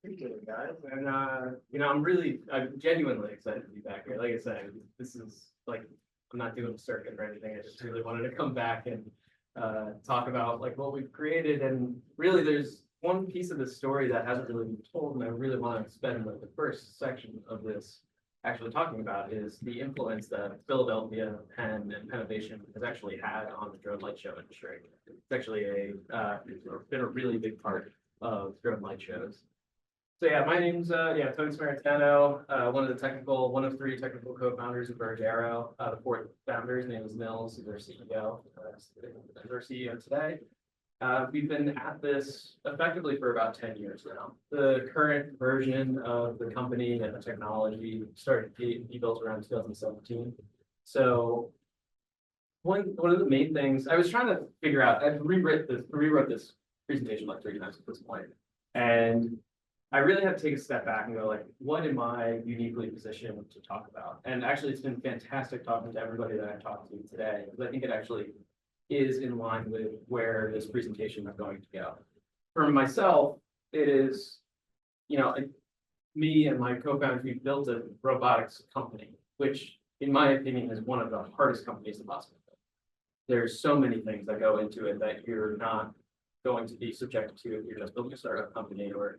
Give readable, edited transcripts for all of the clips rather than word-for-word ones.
Appreciate it, guys. And I'm genuinely excited to be back here. Like I said, this is like, I'm not doing a circuit or anything. I just really wanted to come back and talk about like what we've created. And really, there's one piece of the story that hasn't really been told, and I really want to spend like the first section of this actually talking about is the influence that Philadelphia, Penn, and Pennovation has actually had on the drone light show industry. It's actually been a really big part of drone light shows. So yeah, my name's Tony Samaritano, one of three technical co-founders of Verge Aero. The fourth founder, his name is Nils, he's our CEO. He's our CEO today. We've been at this effectively for about 10 years now. The current version of the company and the technology started to be built around 2017. So one of the main things I was trying to figure out, I rewrote this presentation like 3 times at this point, and I really had to take a step back and go like, what am I uniquely positioned to talk about? And actually, it's been fantastic talking to everybody that I've talked to today, because I think it actually is in line with where this presentation is going to go. For myself, it is, me and my co-founders, we built a robotics company, which in my opinion is one of the hardest companies to possibly build. There's so many things that go into it that you're not going to be subjected to if you're just building a startup company or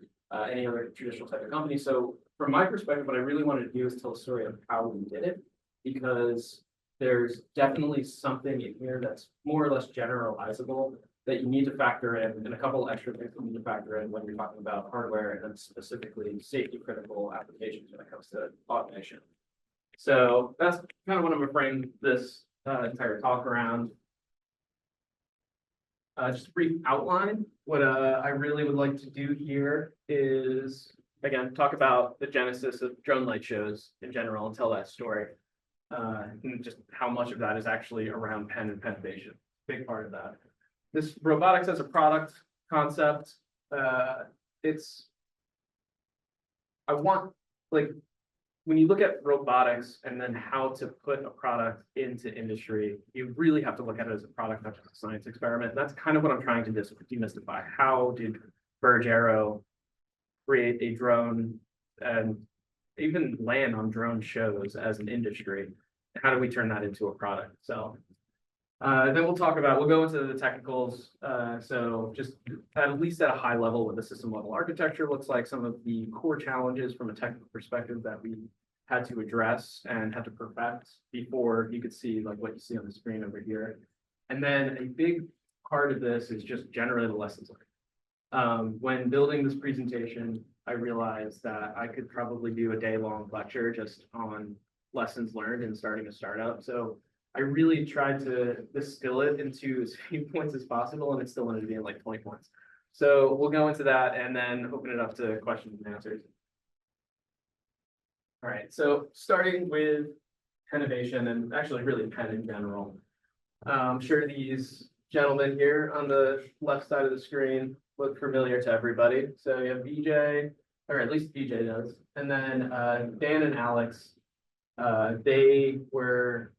any other traditional type of company. So from my perspective, what I really wanted to do is tell a story of how we did it, because there's definitely something in here that's more or less generalizable that you need to factor in, and a couple extra things you need to factor in when you're talking about hardware and then specifically safety critical applications when it comes to automation. So that's kind of what I'm going to frame this entire talk around. Just a brief outline. What I really would like to do here is, again, talk about the genesis of drone light shows in general and tell that story. And just how much of that is actually around Penn and Pennovation. Big part of that. This robotics as a product concept, when you look at robotics and then how to put a product into industry, you really have to look at it as a product, not just a science experiment. That's kind of what I'm trying to demystify. How did Verge Aero create a drone and even land on drone shows as an industry? How do we turn that into a product? So then we'll go into the technicals. So just at least at a high level, what the system level architecture looks like, some of the core challenges from a technical perspective that we had to address and had to perfect before you could see like what you see on the screen over here. And then a big part of this is just generally the lessons learned. When building this presentation, I realized that I could probably do a day-long lecture just on lessons learned in starting a startup. So I really tried to distill it into as few points as possible, and it still ended up being like 20 points. So we'll go into that and then open it up to questions and answers. All right, so starting with Pennovation, and actually really Penn in general. I'm sure these gentlemen here on the left side of the screen look familiar to everybody. So you have BJ, or at least BJ does, and then Dan and Alex. They were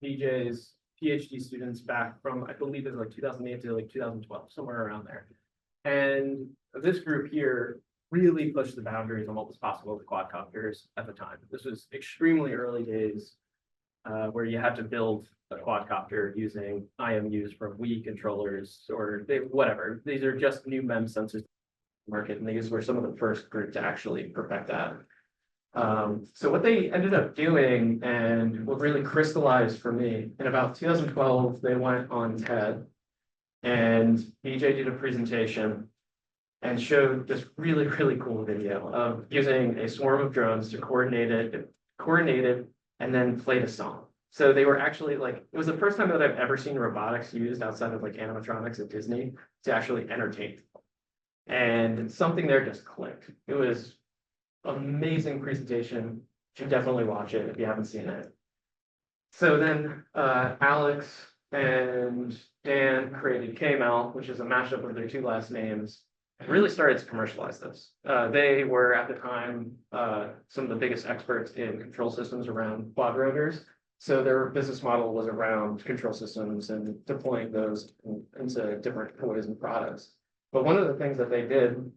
BJ's PhD students back from, I believe it was like 2008 to like 2012, somewhere around there. And this group here really pushed the boundaries on what was possible with quadcopters at the time. This was extremely early days where you had to build a quadcopter using IMUs from Wii controllers or whatever. These are just new MEM sensors market, and these were some of the first group to actually perfect that. So what they ended up doing, and what really crystallized for me, in about 2012, they went on TED, and BJ did a presentation and showed this really, really cool video of using a swarm of drones to coordinate it, and then played a song. So they were actually like, it was the first time that I've ever seen robotics used outside of like animatronics at Disney to actually entertain people. And something there just clicked. It was amazing presentation. You should definitely watch it if you haven't seen it. So then Alex and Dan created KML, which is a mashup of their two last names, and really started to commercialize this. They were at the time some of the biggest experts in control systems around quad rotors. So their business model was around control systems and deploying those into different toys and products. But one of the things that they did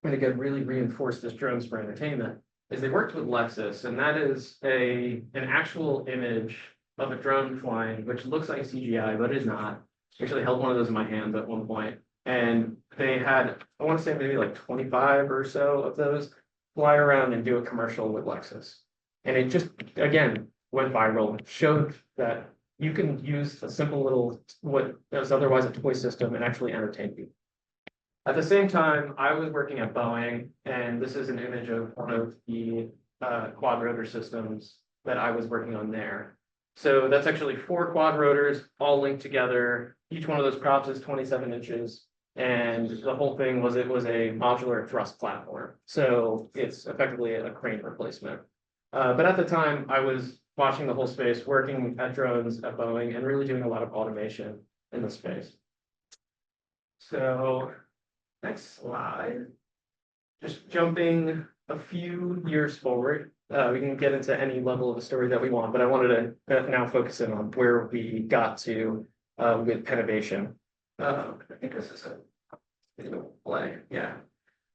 and again, really reinforced this drones for entertainment, is they worked with Lexus, and that is an actual image of a drone flying, which looks like CGI, but is not. I actually held one of those in my hands at one point, and they had, I want to say maybe like 25 or so of those fly around and do a commercial with Lexus. And it just, again, went viral, showed that you can use a simple little, what is otherwise a toy system, and actually entertain people. At the same time, I was working at Boeing, and this is an image of one of the quad rotor systems that I was working on there. So that's actually 4 quad rotors all linked together. Each one of those props is 27 inches. And the whole thing was, it was a modular thrust platform. So it's effectively a crane replacement. But at the time, I was watching the whole space, working at drones at Boeing, and really doing a lot of automation in the space. So next slide. Just jumping a few years forward. We can get into any level of the story that we want, but I wanted to now focus in on where we got to with Pennovation. I think this is a video play, yeah.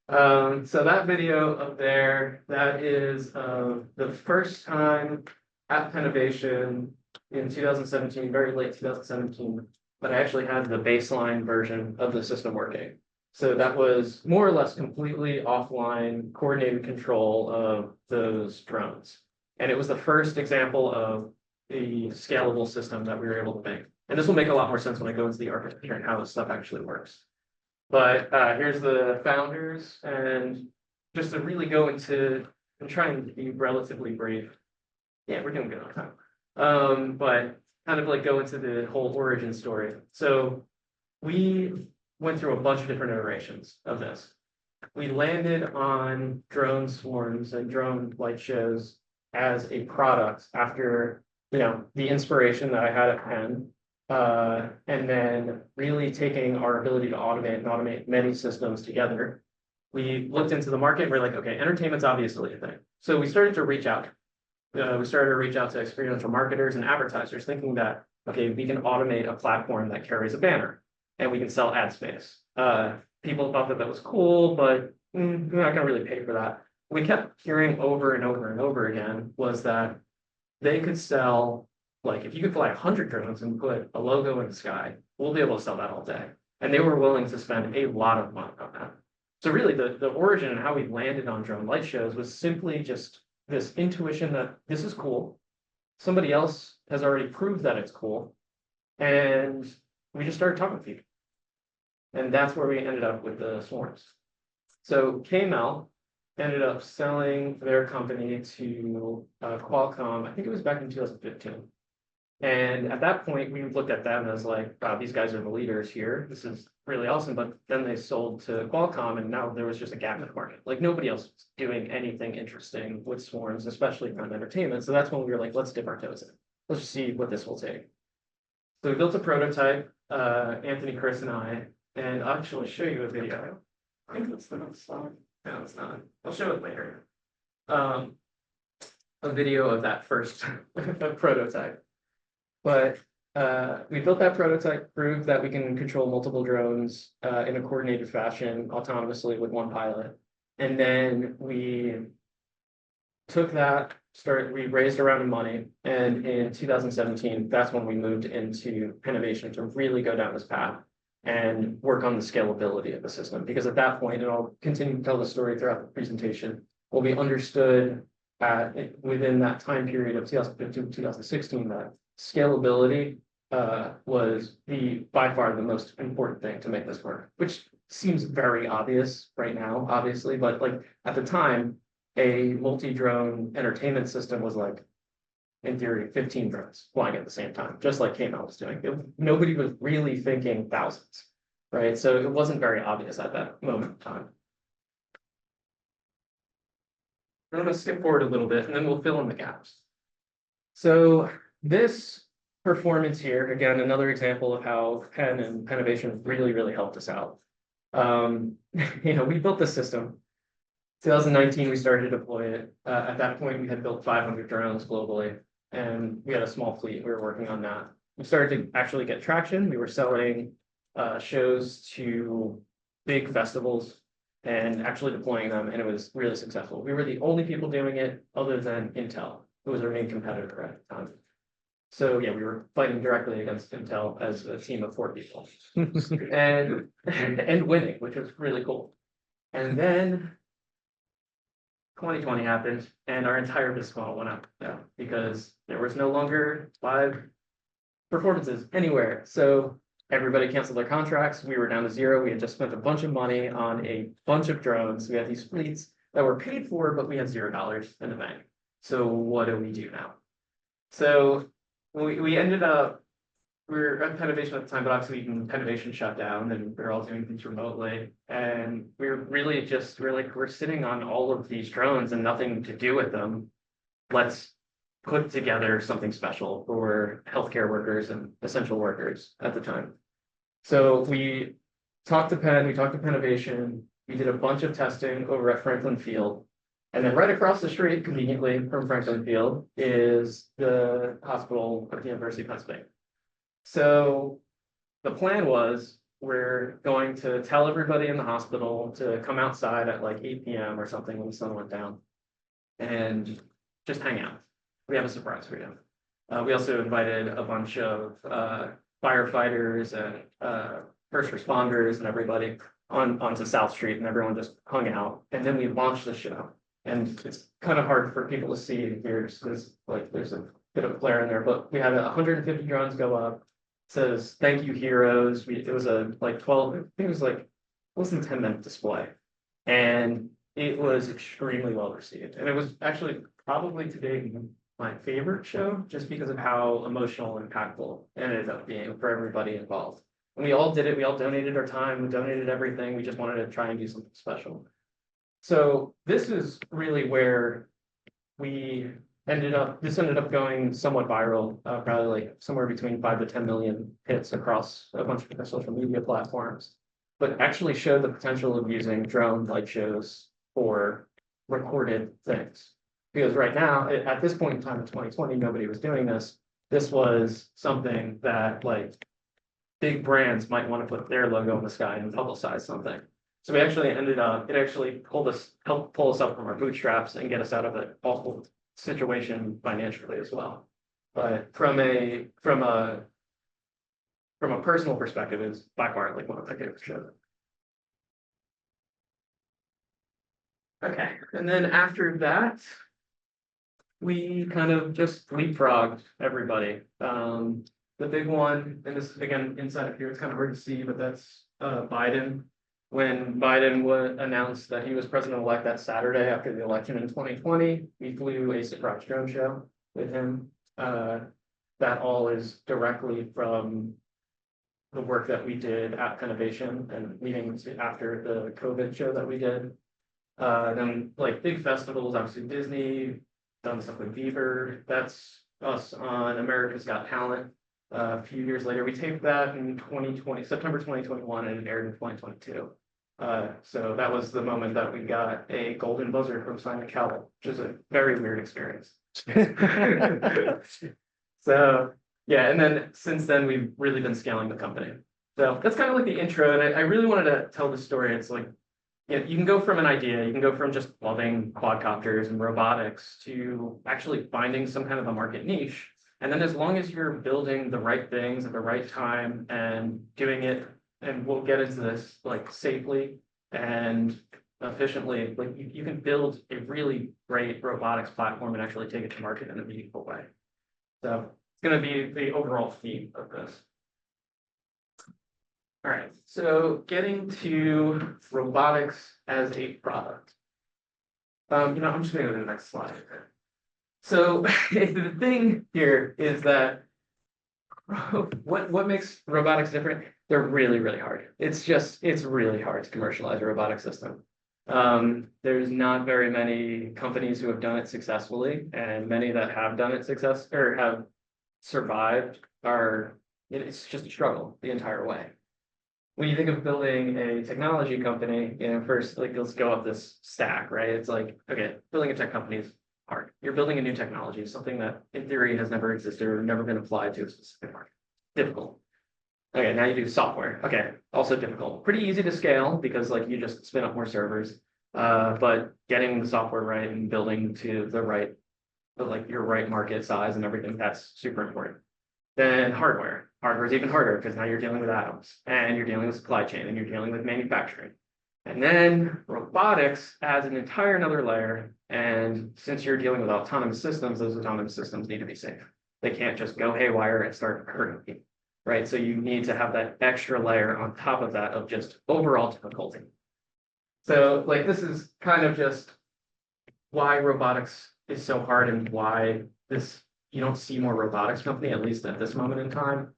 So that video up there, that is the first time at Pennovation in 2017, very late 2017, but I actually had the baseline version of the system working. So that was more or less completely offline coordinated control of those drones. And it was the first example of the scalable system that we were able to make. And this will make a lot more sense when I go into the architecture and how this stuff actually works. But here's the founders, and just to really go into, I'm trying to be relatively brief. Yeah, we're doing good on time. But kind of like go into the whole origin story. So we went through a bunch of different iterations of this. We landed on drone swarms and drone light shows as a product after, the inspiration that I had at Penn, and then really taking our ability to automate many systems together. We looked into the market. We're like, okay, entertainment's obviously a thing. So we started to reach out. We started to reach out to experiential marketers and advertisers, thinking that, okay, we can automate a platform that carries a banner, and we can sell ad space. People thought that was cool, but we're not gonna really pay for that. We kept hearing over and over and over again was that they could sell, like, if you could fly 100 drones and put a logo in the sky, we'll be able to sell that all day. And they were willing to spend a lot of money on that. So really the origin and how we landed on drone light shows was simply just this intuition that this is cool. Somebody else has already proved that it's cool. And we just started talking to people. And that's where we ended up with the swarms. So KML ended up selling their company to Qualcomm. I think it was back in 2015. And at that point, we looked at them as like, wow, these guys are the leaders here. This is really awesome. But then they sold to Qualcomm, and now there was just a gap in the market. Like nobody else was doing anything interesting with swarms, especially around entertainment. So that's when we were like, let's dip our toes in. Let's just see what this will take. So we built a prototype, Anthony, Chris, and I, and I'll actually show you a video. I think that's the next slide. No, it's not. I'll show it later. A video of that first prototype. But we built that prototype, proved that we can control multiple drones in a coordinated fashion autonomously with one pilot. And then we took that, we raised a round of money. And in 2017, that's when we moved into Pennovation to really go down this path and work on the scalability of the system. Because at that point, and I'll continue to tell the story throughout the presentation, what we understood within that time period of 2015 to 2016, that scalability was by far the most important thing to make this work, which seems very obvious right now, obviously, but like at the time, a multi-drone entertainment system was like, in theory, 15 drones flying at the same time, just like KML was doing. Nobody was really thinking thousands, right? So it wasn't very obvious at that moment in time. I'm going to skip forward a little bit, and then we'll fill in the gaps. So this performance here, again, another example of how Penn and Pennovation really, really helped us out. We built the system. 2019, we started to deploy it. At that point, we had built 500 drones globally, and we had a small fleet. We were working on that. We started to actually get traction. We were selling shows to big festivals. and actually deploying them, and it was really successful. We were the only people doing it other than Intel, who was our main competitor at the time. So yeah, we were fighting directly against Intel as a team of 4 people and winning, which was really cool. And then 2020 happened and our entire business model went up because there was no longer live performances anywhere. So everybody canceled their contracts. We were down to 0. We had just spent a bunch of money on a bunch of drones. We had these fleets that were paid for, but we had $0 in the bank. So what do we do now? So we ended up, we were at Pennovation at the time, but obviously even Pennovation shut down and we were all doing things remotely. And we were really just, we're sitting on all of these drones and nothing to do with them. Let's put together something special for healthcare workers and essential workers at the time. So we talked to Penn, we talked to Pennovation, we did a bunch of testing over at Franklin Field. And then right across the street, conveniently from Franklin Field, is the hospital at the University of Pennsylvania. So the plan was we're going to tell everybody in the hospital to come outside at like 8 p.m. or something when the sun went down and just hang out. We have a surprise for you. We also invited a bunch of firefighters and first responders and everybody onto South Street, and everyone just hung out. And then we launched the show. And it's kind of hard for people to see here because like there's a bit of glare in there, but we had 150 drones go up. It says thank you heroes. It was a like 12, I think it was like less than 10-minute display, and it was extremely well received. And it was actually probably today my favorite show, just because of how emotional and impactful it ended up being for everybody involved. And we all did it. We all donated our time. We donated everything. We just wanted to try and do something special. So this is really where this ended up going somewhat viral, probably like somewhere between 5 to 10 million hits across a bunch of different social media platforms, but actually showed the potential of using drone light shows for recorded things. Because right now, at this point in time in 2020, nobody was doing this. This was something that like big brands might want to put their logo in the sky and publicize something. So we actually it actually helped pull us up from our bootstraps and get us out of an awful situation financially as well. But from a personal perspective, it's by far like one of my favorite shows. Okay, and then after that, we kind of just leapfrogged everybody. The big one, and this is again inside of here, it's kind of hard to see, but that's Biden. When Biden announced that he was president-elect that Saturday after the election in 2020, we flew a surprise drone show with him. That all is directly from the work that we did at Pennovation and meetings after the COVID show that we did. Then like big festivals, obviously Disney, done stuff with Beaver. That's us on America's Got Talent. A few years later, we taped that in 2020, September 2021, and it aired in 2022. So that was the moment that we got a golden buzzer from Simon Cowell, which is a very weird experience. So yeah, and then since then we've really been scaling the company. So that's kind of like the intro, and I really wanted to tell the story. It's like, you can go from an idea, you can go from just loving quadcopters and robotics to actually finding some kind of a market niche. And then as long as you're building the right things at the right time and doing it, and we'll get into this like safely and efficiently, like you can build a really great robotics platform and actually take it to market in a meaningful way. So it's going to be the overall theme of this. All right, so getting to robotics as a product. I'm just going to go to the next slide. So the thing here is that what makes robotics different? They're really, really hard. It's really hard to commercialize a robotic system. There's not very many companies who have done it successfully, and many that have done it have survived it's just a struggle the entire way. When you think of building a technology company, first, like, let's go up this stack, right? It's like, okay, building a tech company is hard. You're building a new technology, something that in theory has never existed or never been applied to a specific market. Difficult. Okay, now you do software. Okay, also difficult. Pretty easy to scale because like you just spin up more servers. But getting the software right and building to the right, like your right market size and everything, that's super important. Then hardware. Hardware is even harder because now you're dealing with atoms and you're dealing with supply chain and you're dealing with manufacturing. And then robotics adds an entire another layer. And since you're dealing with autonomous systems, those autonomous systems need to be safe. They can't just go haywire and start hurting people, right? So you need to have that extra layer on top of that of just overall difficulty. So like this is kind of just why robotics is so hard and why this you don't see more robotics company, at least at this moment in time,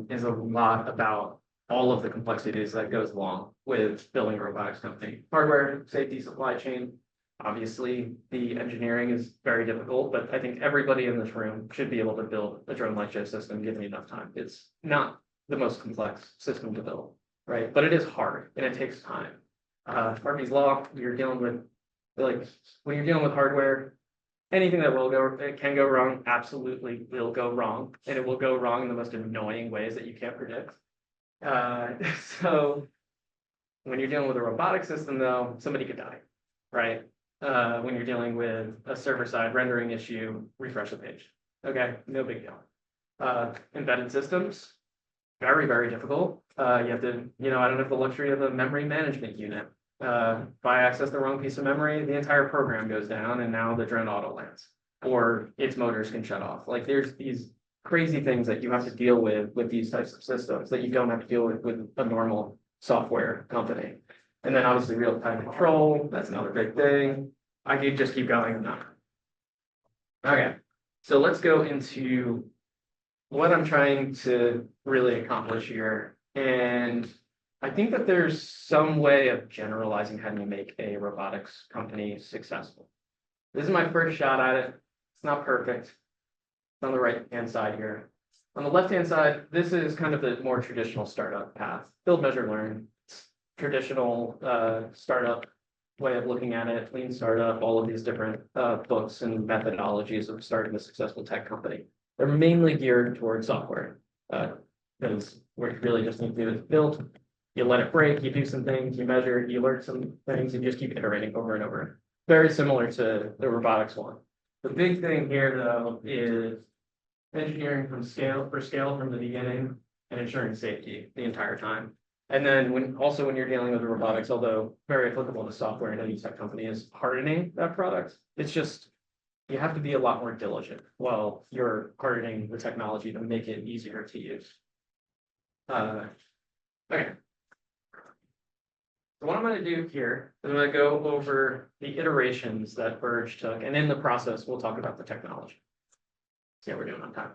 is a lot about all of the complexities that goes along with building a robotics company. Hardware, safety, supply chain. Obviously, the engineering is very difficult, but I think everybody in this room should be able to build a drone light show system given enough time. It's not the most complex system to build, right? But it is hard and it takes time. Murphy's Law, you're dealing with, like, when you're dealing with hardware, anything that will go, it can go wrong, absolutely will go wrong. And it will go wrong in the most annoying ways that you can't predict. So when you're dealing with a robotic system, though, somebody could die, right? When you're dealing with a server-side rendering issue, refresh the page. Okay, no big deal. Embedded systems, very, very difficult. You have to, I don't have the luxury of a memory management unit. If I access the wrong piece of memory, the entire program goes down and now the drone auto lands or its motors can shut off. Like there's these crazy things that you have to deal with these types of systems that you don't have to deal with a normal software company. And then obviously real-time control, that's another big thing. I could just keep going on that. Okay, so let's go into what I'm trying to really accomplish here. And I think that there's some way of generalizing how do you make a robotics company successful. This is my first shot at it. It's not perfect. It's on the right-hand side here. On the left-hand side, this is kind of the more traditional startup path. Build, measure, learn. It's traditional startup way of looking at it, lean startup, all of these different books and methodologies of starting a successful tech company. They're mainly geared towards software because what you really just need to do is build. You let it break, you do some things, you measure, you learn some things, and you just keep iterating over and over. Very similar to the robotics one. The big thing here, though, is engineering from scale from the beginning and ensuring safety the entire time. And then when you're dealing with robotics, although very applicable to software and any tech company, is hardening that product. It's just you have to be a lot more diligent while you're hardening the technology to make it easier to use. Okay. So what I'm going to do here is I'm going to go over the iterations that Verge took, and in the process, we'll talk about the technology. See how we're doing on time.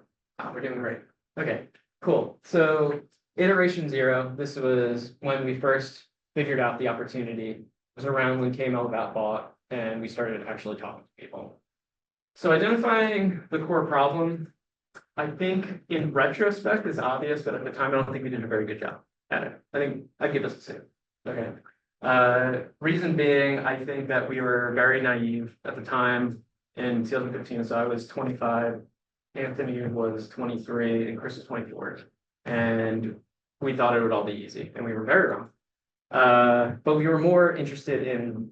We're doing great. Okay, cool. So iteration 0, this was when we first figured out the opportunity. It was around when KML got bought, and we started actually talking to people. So identifying the core problem, I think in retrospect is obvious, but at the time, I don't think we did a very good job at it. I think I'd give us a 2. Okay. Reason being, I think that we were very naive at the time in 2015. So I was 25, Anthony was 23, and Chris was 24. And we thought it would all be easy, and we were very wrong. But we were more interested in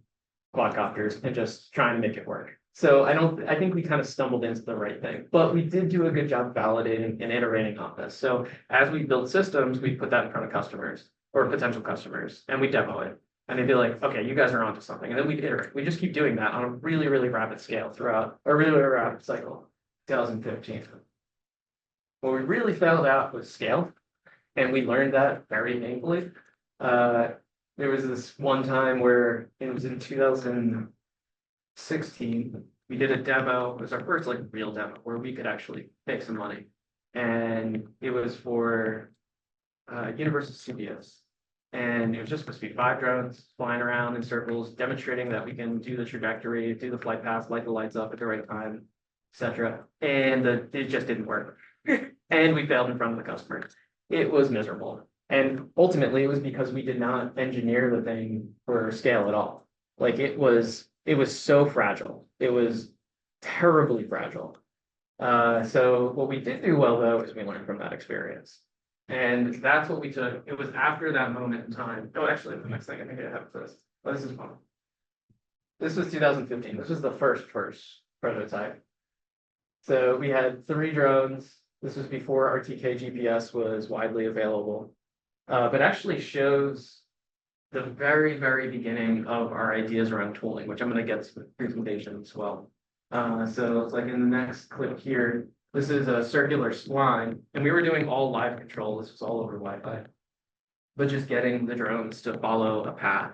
quadcopters and just trying to make it work. So I think we kind of stumbled into the right thing, but we did do a good job validating and iterating on this. So as we build systems, we put that in front of customers or potential customers, and we demo it. And they'd be like, okay, you guys are onto something. And then we'd iterate. We just keep doing that on a really, really rapid scale throughout a really, really rapid cycle, 2015. What we really found out was scale. And we learned that very painfully. There was this one time where it was in 2016, we did a demo. It was our first like real demo where we could actually make some money. And it was for Universal Studios. And it was just supposed to be 5 drones flying around in circles, demonstrating that we can do the trajectory, do the flight path, light the lights up at the right time, etc. And it just didn't work. And we failed in front of the customer. It was miserable. And ultimately, it was because we did not engineer the thing for scale at all. Like it was so fragile. It was terribly fragile. So what we did do well, though, is we learned from that experience. And that's what we took. It was after that moment in time. Oh, actually, the next thing I think I have for this. Oh, this is fun. This was 2015. This was the first prototype. So we had 3 drones. This was before RTK GPS was widely available, but actually shows the very, very beginning of our ideas around tooling, which I'm going to get to the presentation as well. So it's like in the next clip here, this is a circular spline, and we were doing all live control. This was all over Wi-Fi, but just getting the drones to follow a path.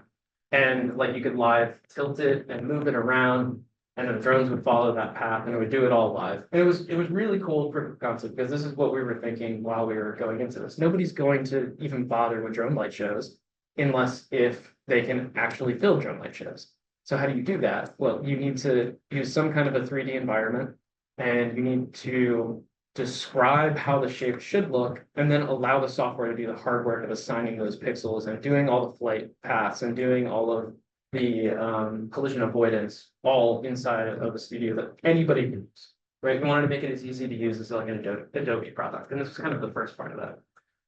And like you could live tilt it and move it around, and the drones would follow that path, and it would do it all live. And it was really cool proof of concept, because this is what we were thinking while we were going into this. Nobody's going to even bother with drone light shows unless if they can actually build drone light shows. So how do you do that? Well, you need to use some kind of a 3D environment, and you need to describe how the shape should look, and then allow the software to do the hard work of assigning those pixels and doing all the flight paths and doing all of the collision avoidance all inside of a studio that anybody can use, right? We wanted to make it as easy to use as like an Adobe product, and this is kind of the first part of that.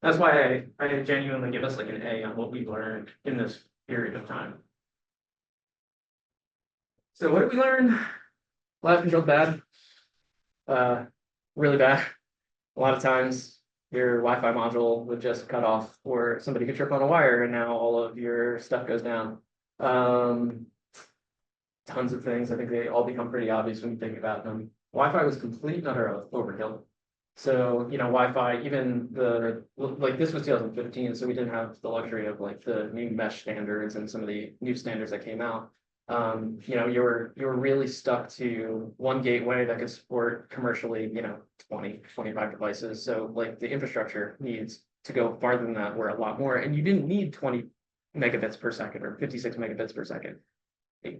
That's why I genuinely give us like an A on what we've learned in this period of time. So what did we learn? Live control bad, really bad. A lot of times your Wi-Fi module would just cut off, or somebody could trip on a wire, and now all of your stuff goes down. Tons of things. I think they all become pretty obvious when you think about them. Wi-Fi was complete and utter overkill. So, you know, Wi-Fi, even like this was 2015, so we didn't have the luxury of like the new mesh standards and some of the new standards that came out. You know, you were really stuck to one gateway that could support commercially, you know, 20, 25 devices. So like the infrastructure needs to go farther than that, where a lot more, and you didn't need 20 megabits per second or 56 megabits per second.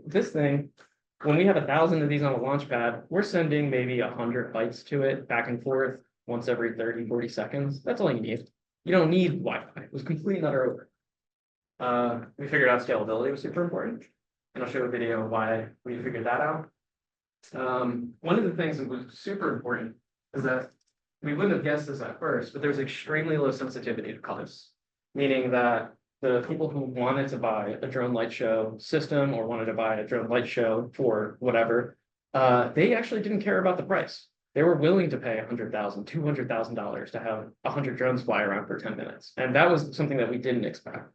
This thing, when we have 1,000 of these on a launch pad, we're sending maybe 100 bytes to it back and forth once every 30, 40 seconds. That's all you need. You don't need Wi-Fi. It was complete and utter over. We figured out scalability was super important, and I'll show a video of why we figured that out. One of the things that was super important is that we wouldn't have guessed this at first, but there's extremely low sensitivity to colors, meaning that the people who wanted to buy a drone light show system or wanted to buy a drone light show for whatever, they actually didn't care about the price. They were willing to pay $100,000, $200,000 to have 100 drones fly around for 10 minutes. And that was something that we didn't expect,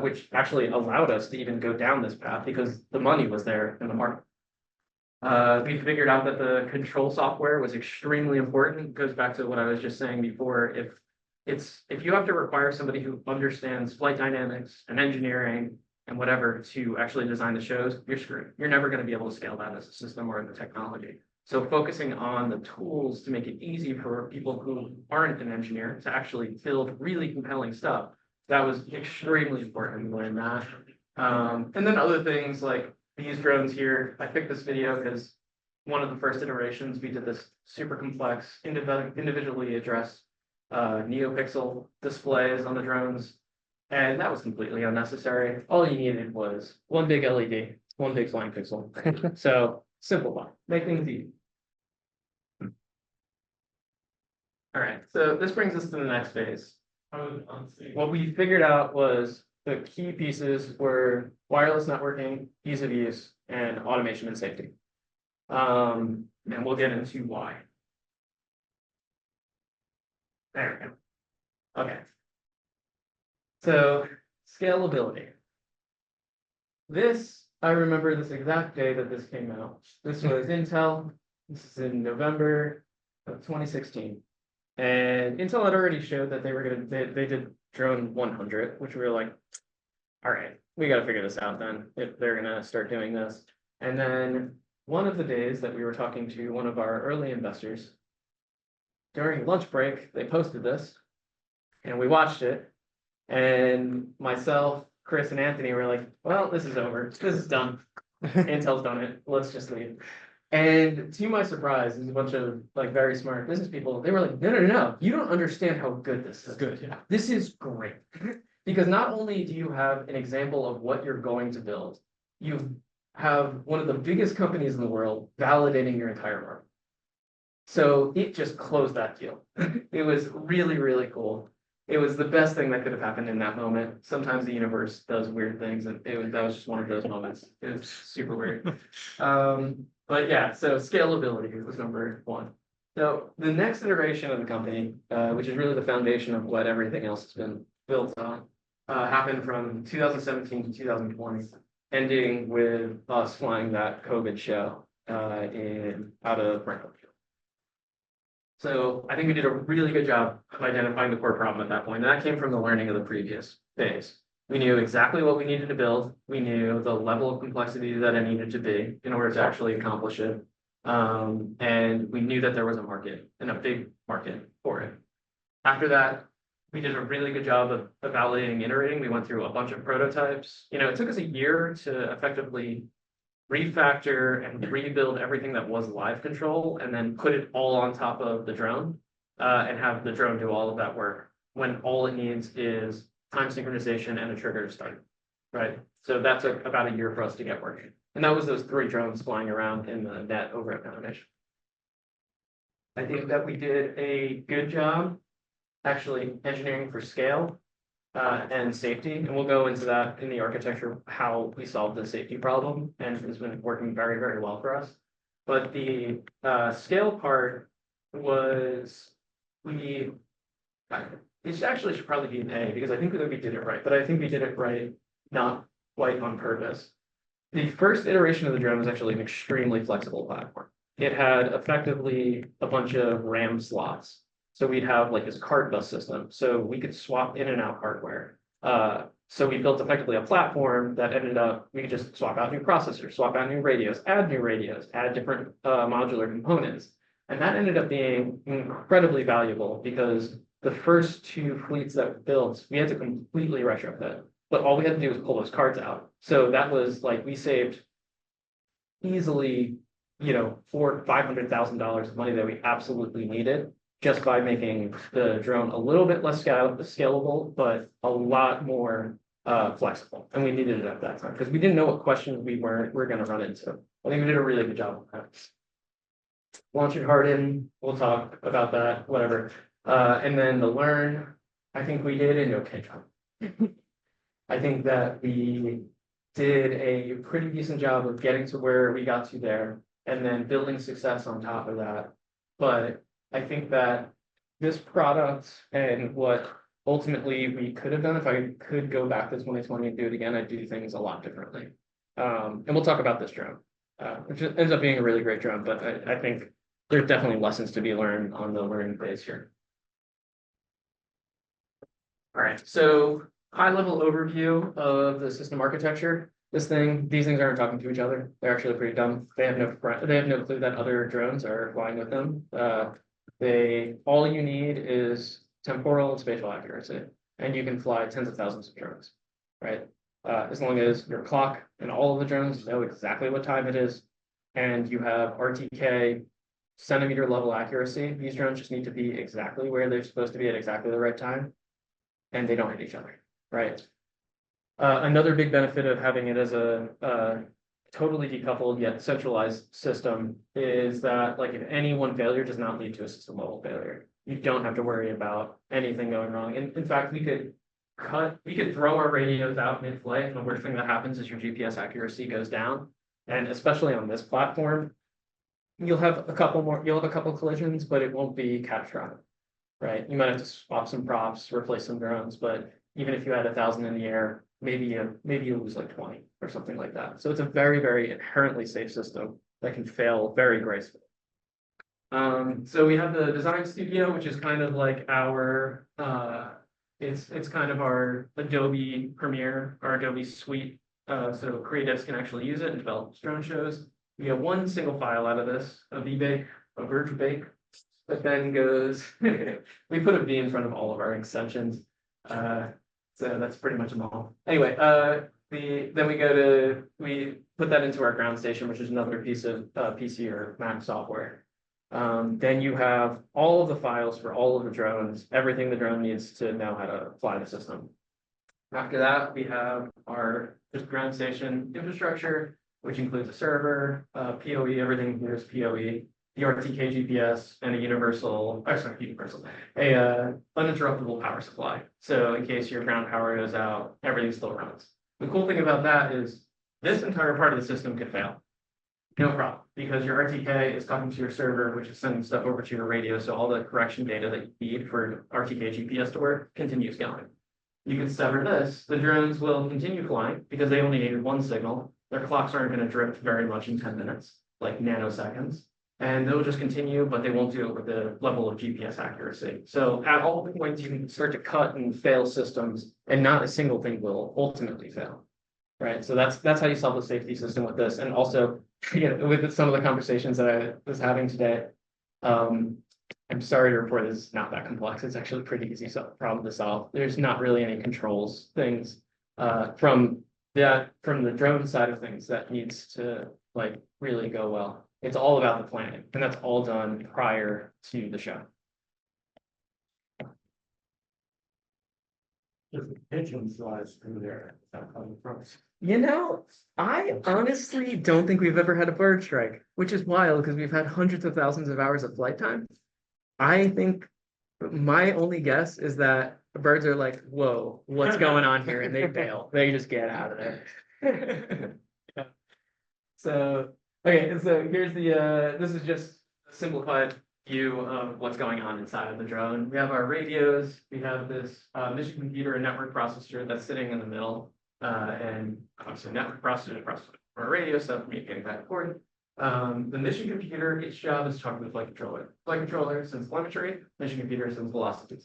which actually allowed us to even go down this path because the money was there in the market. We figured out that the control software was extremely important. It goes back to what I was just saying before. If you have to require somebody who understands flight dynamics and engineering and whatever to actually design the shows, you're screwed. You're never going to be able to scale that as a system or in the technology. So focusing on the tools to make it easy for people who aren't an engineer to actually build really compelling stuff, that was extremely important. We learned that. And then other things like these drones here. I picked this video because one of the first iterations, we did this super complex, individually addressed NeoPixel displays on the drones, and that was completely unnecessary. All you needed was one big LED, one big flying pixel. So simplify, make things easy. All right, so this brings us to the next phase. What we figured out was the key pieces were wireless networking, ease of use, and automation and safety. And we'll get into why. There we go. Okay. So scalability. This, I remember this exact day that this came out. This was Intel. This is in November of 2016. And Intel had already showed that they did drone 100, which we were like, all right, we got to figure this out then if they're going to start doing this. And then one of the days that we were talking to one of our early investors, during lunch break, they posted this and we watched it. And myself, Chris, and Anthony were like, well, this is over. This is done. Intel's done it. Let's just leave. And to my surprise, there's a bunch of like very smart business people. They were like, no. You don't understand how good this is. Good. Yeah. This is great. Because not only do you have an example of what you're going to build, you have one of the biggest companies in the world validating your entire market. So it just closed that deal. It was really, really cool. it was the best thing that could have happened in that moment. Sometimes the universe does weird things, and that was just one of those moments. It was super weird. But yeah, so scalability was number one. So the next iteration of the company, which is really the foundation of what everything else has been built on, happened from 2017 to 2020, ending with us flying that COVID show out of Brentwood. So I think we did a really good job of identifying the core problem at that point, and that came from the learning of the previous phase. We knew exactly what we needed to build. We knew the level of complexity that it needed to be in order to actually accomplish it. And we knew that there was a market, and a big market for it. After that, we did a really good job of validating, iterating. We went through a bunch of prototypes. You know, it took us a year to effectively refactor and rebuild everything that was live control, and then put it all on top of the drone, and have the drone do all of that work when all it needs is time synchronization and a trigger to start, right? So that took about a year for us to get working. And that was those 3 drones flying around in the net over at Pennovation. I think that we did a good job actually engineering for scale and safety, and we'll go into that in the architecture, how we solved the safety problem, and it's been working very, very well for us. But the scale part was, it actually should probably be an A, because I think that we did it right, but I think we did it right, not quite on purpose. The first iteration of the drone was actually an extremely flexible platform. It had effectively a bunch of RAM slots. So we'd have like this cart bus system, so we could swap in and out hardware. So we built effectively a platform that ended up, we could just swap out new processors, swap out new radios, add different modular components. And that ended up being incredibly valuable, because the first 2 fleets that we built, we had to completely retrofit, but all we had to do was pull those cards out. So that was like, we saved easily, you know, $400,000-500,000 of money that we absolutely needed, just by making the drone a little bit less scalable, but a lot more flexible. And we needed it at that time, because we didn't know what questions we were going to run into. I think we did a really good job on that. Launch it harden, we'll talk about that, whatever. And then the learn, I think we did an okay job. I think that we did a pretty decent job of getting to where we got to there, and then building success on top of that. But I think that this product, and what ultimately we could have done, if I could go back to 2020 and do it again, I'd do things a lot differently. And we'll talk about this drone, which ends up being a really great drone, but I think there's definitely lessons to be learned on the learning phase here. All right, so high level overview of the system architecture. These things aren't talking to each other. They're actually pretty dumb. They have no clue that other drones are flying with them. All you need is temporal and spatial accuracy, and you can fly tens of thousands of drones, right? As long as your clock and all of the drones know exactly what time it is, and you have RTK centimeter level accuracy, these drones just need to be exactly where they're supposed to be at exactly the right time, and they don't hit each other, right? Another big benefit of having it as a totally decoupled yet centralized system is that, like, if any one failure does not lead to a system level failure, you don't have to worry about anything going wrong. And in fact, we could throw our radios out mid-flight, and the worst thing that happens is your GPS accuracy goes down. And especially on this platform, you'll have a couple collisions, but it won't be catastrophic, right? You might have to swap some props, replace some drones, but even if you had 1,000 in the air, maybe you lose like 20 or something like that. So it's a very, very inherently safe system that can fail very gracefully. So we have the design studio, which is kind of like our it's kind of our Adobe Premiere, our Adobe suite. So creatives can actually use it and develop drone shows. We have one single file out of this, a V-bake, a Verge bake, that then goes, we put a V in front of all of our extensions. So that's pretty much them all. Anyway, then we put that into our ground station, which is another piece of PC or Mac software. Then you have all of the files for all of the drones, everything the drone needs to know how to fly the system. After that, we have our just ground station infrastructure, which includes a server, PoE, everything here is PoE. the RTK GPS, and a uninterruptible power supply. So in case your ground power goes out, everything still runs. The cool thing about that is this entire part of the system could fail. No problem, because your RTK is talking to your server, which is sending stuff over to your radio, so all the correction data that you need for RTK GPS to work continues going. You can sever this, the drones will continue flying because they only needed one signal. Their clocks aren't going to drift very much in 10 minutes, like nanoseconds. And they'll just continue, but they won't do it with the level of GPS accuracy. So at all points, you can start to cut and fail systems, and not a single thing will ultimately fail. Right, so that's how you solve the safety system with this, and also with some of the conversations that I was having today. I'm sorry to report this is not that complex. It's actually a pretty easy problem to solve. There's not really any controls things from the drone side of things that needs to like really go well. It's all about the planning, and that's all done prior to the show. Just the kitchen size through there. You know, I honestly don't think we've ever had a bird strike, which is wild because we've had hundreds of thousands of hours of flight time. I think my only guess is that birds are like, whoa, what's going on here? And they bail. They just get out of there. Yeah. So, okay, so here's this is just a simplified view of what's going on inside of the drone. We have our radios, we have this mission computer and network processor that's sitting in the middle, and obviously network processor our radio stuff, communicating back and forth. The mission computer, its job is to talk to the flight controller. Flight controller sends telemetry, mission computer sends velocity.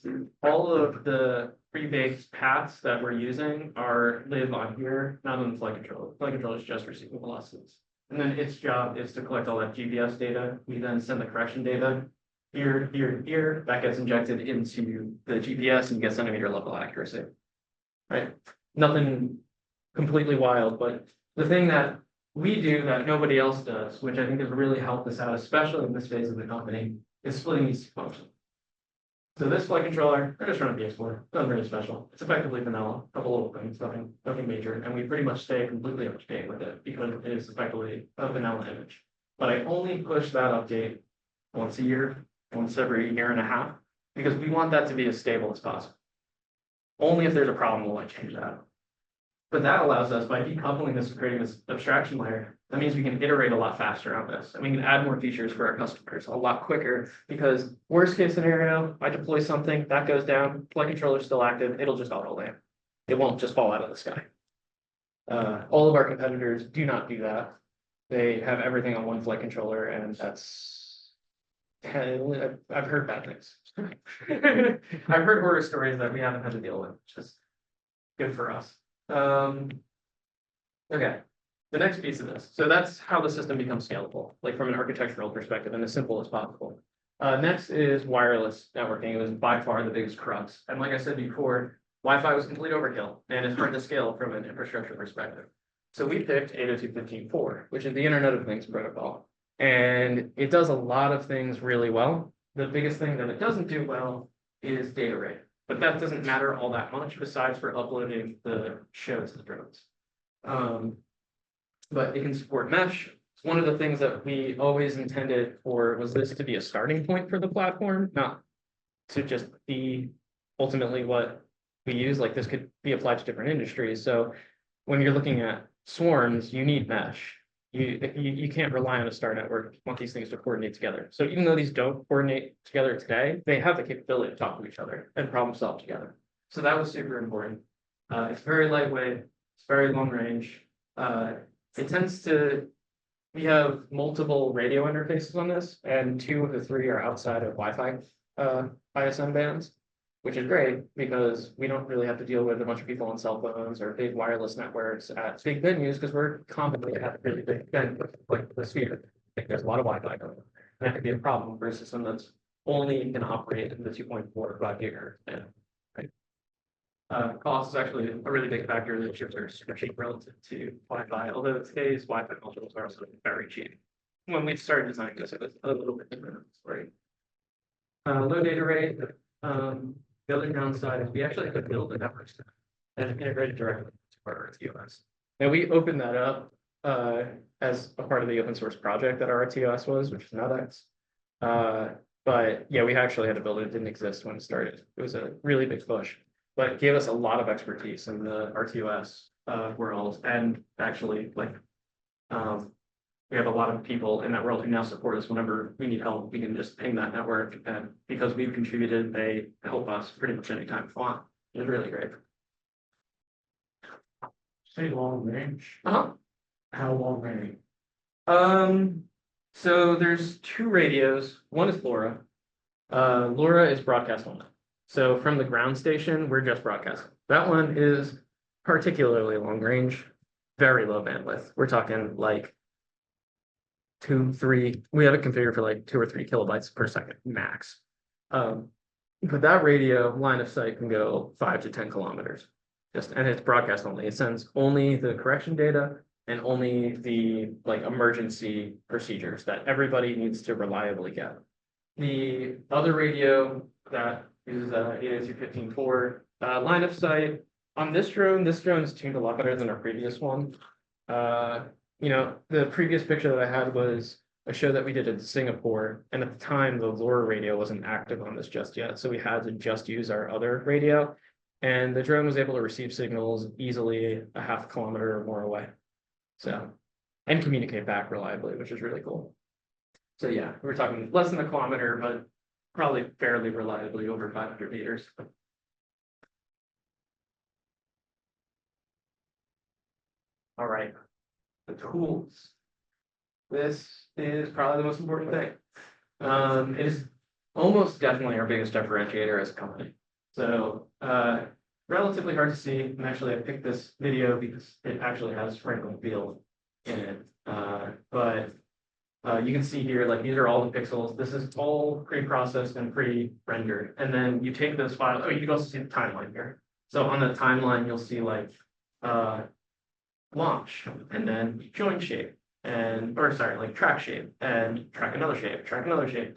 All of the pre-baked paths that we're using live on here, not on the flight controller. Flight controller is just receiving velocities. And then its job is to collect all that GPS data. We then send the correction data here, here, here. That gets injected into the GPS and you get centimeter level accuracy. Right? Nothing completely wild, but the thing that we do that nobody else does, which I think has really helped us out, especially in this phase of the company, is splitting these two functions. So this flight controller, we're just running BX4, nothing really special. It's effectively vanilla, a couple little things, nothing major, and we pretty much stay completely up to date with it because it is effectively a vanilla image. But I only push that update once a year, once every year and a half, because we want that to be as stable as possible. Only if there's a problem will I change that. But that allows us, by decoupling this and creating this abstraction layer, that means we can iterate a lot faster on this. And we can add more features for our customers a lot quicker, because worst case scenario, I deploy something, that goes down, flight controller is still active, it'll just auto land. It won't just fall out of the sky. All of our competitors do not do that. They have everything on one flight controller, and that's, I've heard bad things. I've heard horror stories that we haven't had to deal with, which is good for us. Okay, the next piece of this. So that's how the system becomes scalable, like from an architectural perspective and as simple as possible. Next is wireless networking. It was by far the biggest crux. And like I said before, Wi-Fi was complete overkill and it's hard to scale from an infrastructure perspective. So we picked 802.15.4, which is the Internet of Things protocol. And it does a lot of things really well. The biggest thing that it doesn't do well is data rate. But that doesn't matter all that much besides for uploading the show to the drones. But it can support mesh. It's one of the things that we always intended for was this to be a starting point for the platform, not to just be ultimately what we use. Like this could be applied to different industries. So when you're looking at swarms, you need mesh. You can't rely on a star network. You want these things to coordinate together. So even though these don't coordinate together today, they have the capability to talk to each other and problem solve together. So that was super important. It's very lightweight. It's very long range. We have multiple radio interfaces on this, and 2 of the 3 are outside of Wi-Fi ISM bands, which is great because we don't really have to deal with a bunch of people on cell phones or big wireless networks at big venues because we're commonly at really big venues like the Sphere. Like there's a lot of Wi-Fi going on. That could be a problem for a system that's only can operate in the 2.4 or 5 gigahertz band. Right? Cost is actually a really big factor. The chips are super cheap relative to Wi-Fi, although today's Wi-Fi modules are also very cheap. When we started designing this, it was a little bit different story. Low data rate. The other downside is we actually have to build a network stack and integrate it directly to our RTOS. Now we opened that up as a part of the open source project that our RTOS was, which is NetX. But yeah, we actually had to build it. It didn't exist when it started. It was a really big push, but it gave us a lot of expertise in the RTOS world, and actually like we have a lot of people in that world who now support us whenever we need help. We can just ping that network, and because we've contributed, they help us pretty much anytime we want. It's really great. Say long range, Uh-huh. how long range? So there's two radios. One is LoRa. LoRa is broadcast only. So from the ground station, we're just broadcasting. That one is particularly long range, very low bandwidth. We're talking like 2, 3. We have it configured for like 2 or 3 kilobytes per second max. But that radio line of sight can go 5 to 10 kilometers. And it's broadcast only. It sends only the correction data and only the like emergency procedures that everybody needs to reliably get. The other radio that is 802.15.4 line of sight on this drone is tuned a lot better than our previous one. The previous picture that I had was a show that we did in Singapore, and at the time the LoRa radio wasn't active on this just yet, so we had to just use our other radio, and the drone was able to receive signals easily a half kilometer or more away. So, and communicate back reliably, which is really cool. So yeah, we're talking less than a kilometer, but probably fairly reliably over 500 meters. All right, the tools. This is probably the most important thing. It is almost definitely our biggest differentiator as a company. So relatively hard to see. And actually, I picked this video because it actually has Franklin Field in it. But you can see here, like these are all the pixels. This is all pre-processed and pre-rendered. And then you take those files. Oh, you can also see the timeline here. So on the timeline, you'll see like launch, and then join shape, like track shape, and track another shape,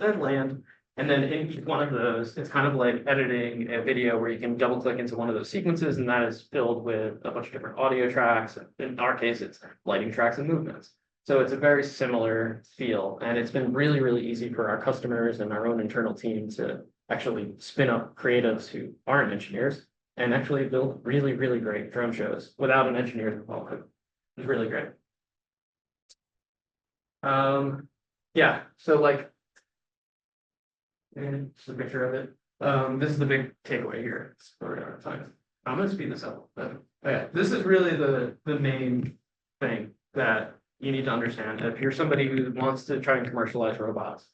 then land. And then in each one of those, it's kind of like editing a video where you can double click into one of those sequences, and that is filled with a bunch of different audio tracks. In our case, it's lighting tracks and movements. So it's a very similar feel, and it's been really, really easy for our customers and our own internal team to actually spin up creatives who aren't engineers and actually build really, really great drone shows without an engineer's involvement. It's really great. Yeah, so like, just a picture of it. This is the big takeaway here. For time. I'm gonna speed this up. But yeah, this is really the main thing that you need to understand if you're somebody who wants to try and commercialize robots.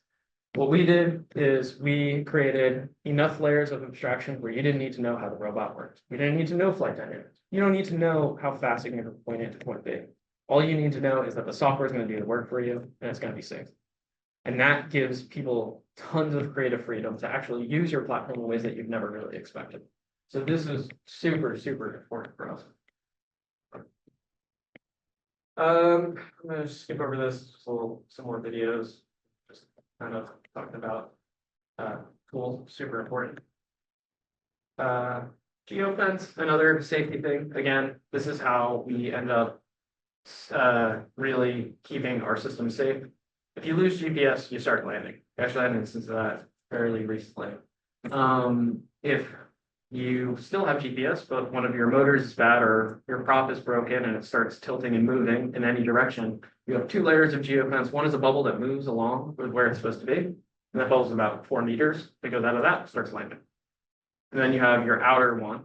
What we did is we created enough layers of abstraction where you didn't need to know how the robot works. You didn't need to know flight dynamics. You don't need to know how fast it can go from point A to point B. All you need to know is that the software is going to do the work for you, and it's going to be safe. And that gives people tons of creative freedom to actually use your platform in ways that you've never really expected. So this is super, super important for us. I'm going to skip over this, so some more videos, just kind of talking about tools, super important. Geofence, another safety thing. Again, this is how we end up really keeping our system safe. If you lose GPS, you start landing. Actually, I had an instance of that fairly recently. If you still have GPS, but one of your motors is bad or your prop is broken and it starts tilting and moving in any direction, you have 2 layers of geofence. One is a bubble that moves along with where it's supposed to be. And that bubble's about 4 meters. It goes out of that, starts landing. And then you have your outer one,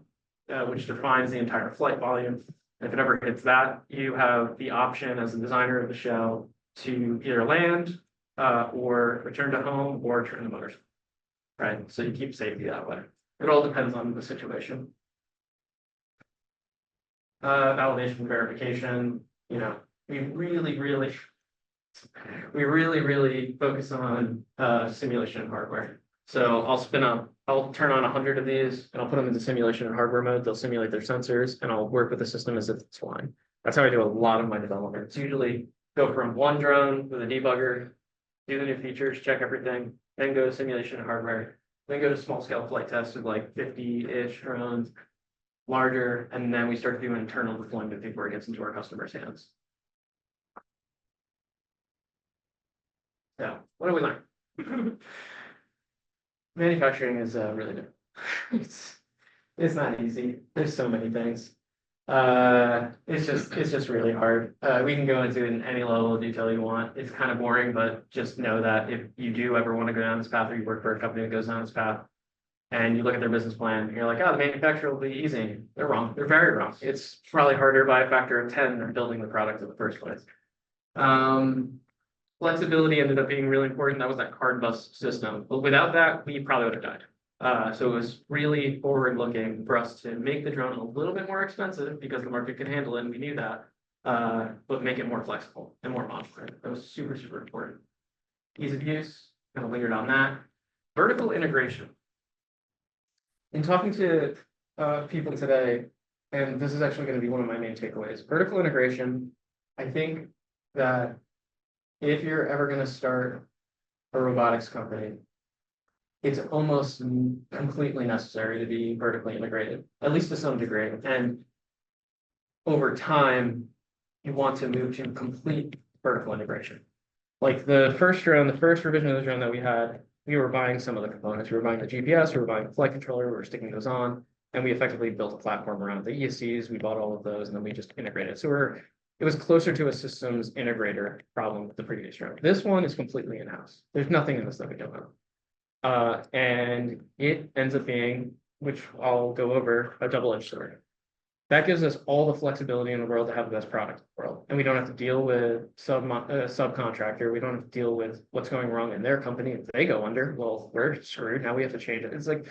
which defines the entire flight volume. If it ever hits that, you have the option as a designer of the show to either land or return to home or turn the motors. Right? So you keep safety that way. It all depends on the situation. Validation and verification, we really focus on simulation hardware. So I'll turn on 100 of these and I'll put them into simulation and hardware mode. They'll simulate their sensors and I'll work with the system as if it's flying. That's how I do a lot of my development. It's usually go from one drone with a debugger, do the new features, check everything, then go to simulation and hardware, then go to small scale flight tests with like 50-ish drones, larger, and then we start doing internal deployment before it gets into our customers' hands. So what do we learn? Manufacturing is really different. It's not easy. There's so many things. It's just really hard. We can go into it in any level of detail you want. It's kind of boring, but just know that if you do ever want to go down this path, or you work for a company that goes down this path, and you look at their business plan, and you're like, oh, the manufacturer will be easy. They're wrong. They're very wrong. It's probably harder by a factor of 10 than building the product in the first place. Flexibility ended up being really important. That was that card bus system. But without that, we probably would have died. So it was really forward looking for us to make the drone a little bit more expensive because the market can handle it, and we knew that, but make it more flexible and more modular. That was super, super important. Ease of use, kind of lingered on that. Vertical integration. In talking to people today, and this is actually going to be one of my main takeaways, vertical integration, I think that if you're ever going to start a robotics company, it's almost completely necessary to be vertically integrated, at least to some degree. And over time, you want to move to complete vertical integration. Like the first drone, the first revision of the drone that we had, we were buying some of the components. We were buying the GPS, we were buying the flight controller, we were sticking those on, and we effectively built a platform around the ESCs. We bought all of those, and then we just integrated. So it was closer to a systems integrator problem with the previous drone. This one is completely in-house. There's nothing in this that we don't know. And it ends up being, which I'll go over, a double-edged sword. That gives us all the flexibility in the world to have the best product in the world. And we don't have to deal with subcontractor. We don't have to deal with what's going wrong in their company. If they go under, well, we're screwed. Now we have to change it. It's like,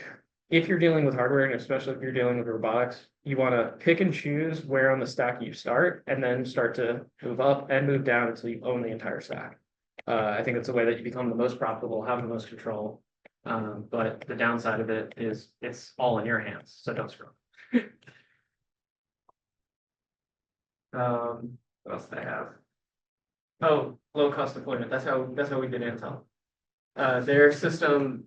if you're dealing with hardware, and especially if you're dealing with robotics, you want to pick and choose where on the stack you start, and then start to move up and move down until you own the entire stack. I think that's the way that you become the most profitable, have the most control. But the downside of it is it's all in your hands, so don't screw up. What else did I have? Oh, low cost deployment. That's how we did Intel. Their system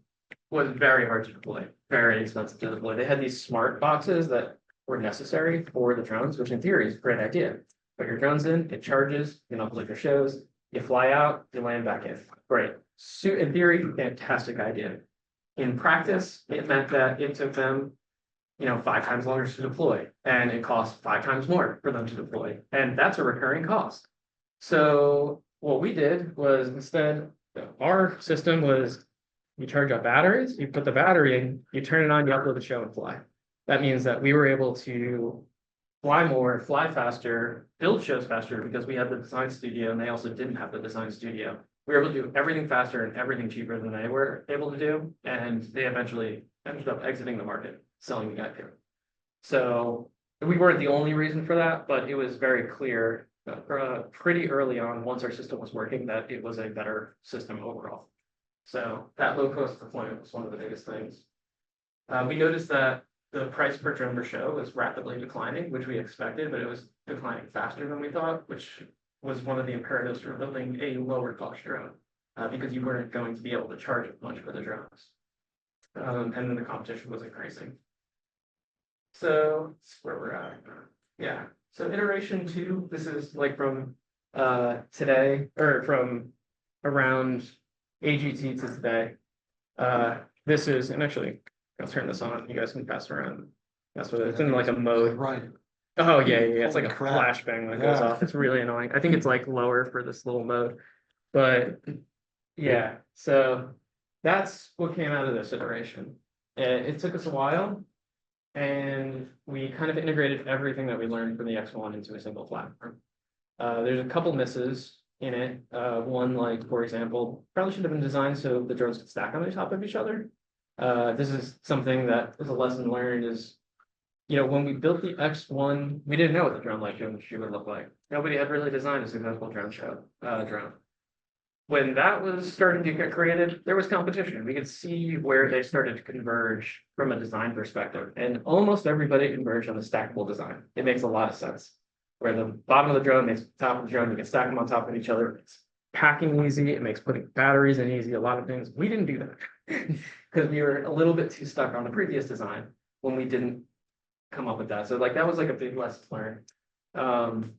was very hard to deploy, very expensive to deploy. They had these smart boxes that were necessary for the drones, which in theory is a great idea. Put your drones in, it charges, you know, like your shows, you fly out, you land back in. Great. So in theory, fantastic idea. In practice, it meant that it took them, 5 times longer to deploy, and it cost 5 times more for them to deploy. And that's a recurring cost. So what we did was, instead, our system was, you charge up batteries, you put the battery in, you turn it on, you upload the show and fly. That means that we were able to fly more, fly faster, build shows faster, because we had the design studio and they also didn't have the design studio. We were able to do everything faster and everything cheaper than they were able to do. And they eventually ended up exiting the market, selling the IP. So we weren't the only reason for that, but it was very clear pretty early on, once our system was working, that it was a better system overall. So that low cost deployment was one of the biggest things. We noticed that the price per drone per show was rapidly declining, which we expected, but it was declining faster than we thought, which was one of the imperatives for building a lower cost drone, because you weren't going to be able to charge as much for the drones. And then the competition was increasing. So that's where we're at. Yeah. So iteration 2, this is like from today, or from around AGT to today. This is, and actually, I'll turn this on. You guys can pass it around. That's what it's in, like a mode. Right. Oh yeah. It's like a Holy crap. flashbang that goes off. It's really annoying. I think it's like lower for this little mode, but yeah. So that's what came out of this iteration. It took us a while, and we kind of integrated everything that we learned from the X1 into a single platform. There's a couple misses in it. One, like, for example, probably should have been designed so the drones could stack on the top of each other. This is something that is a lesson learned is, when we built the X1, we didn't know what the drone light geometry would look like. Nobody had really designed a successful drone. When that was starting to get created, there was competition. We could see where they started to converge from a design perspective, and almost everybody converged on the stackable design. It makes a lot of sense. Where the bottom of the drone makes the top of the drone, you can stack them on top of each other. It's packing easy, it makes putting batteries in easy, a lot of things. We didn't do that because we were a little bit too stuck on the previous design when we didn't come up with that. So that was like a big lesson learned.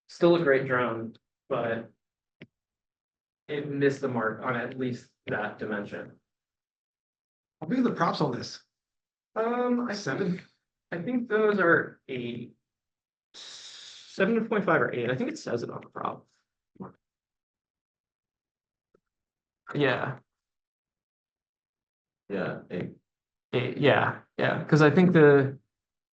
Still a great drone, but it missed the mark on at least that dimension. How big are the props on this? I Seven? I think those are 8. 7.5 or 8. I think it says it on the prop. Yeah. Yeah, 8. 8, yeah, because I think the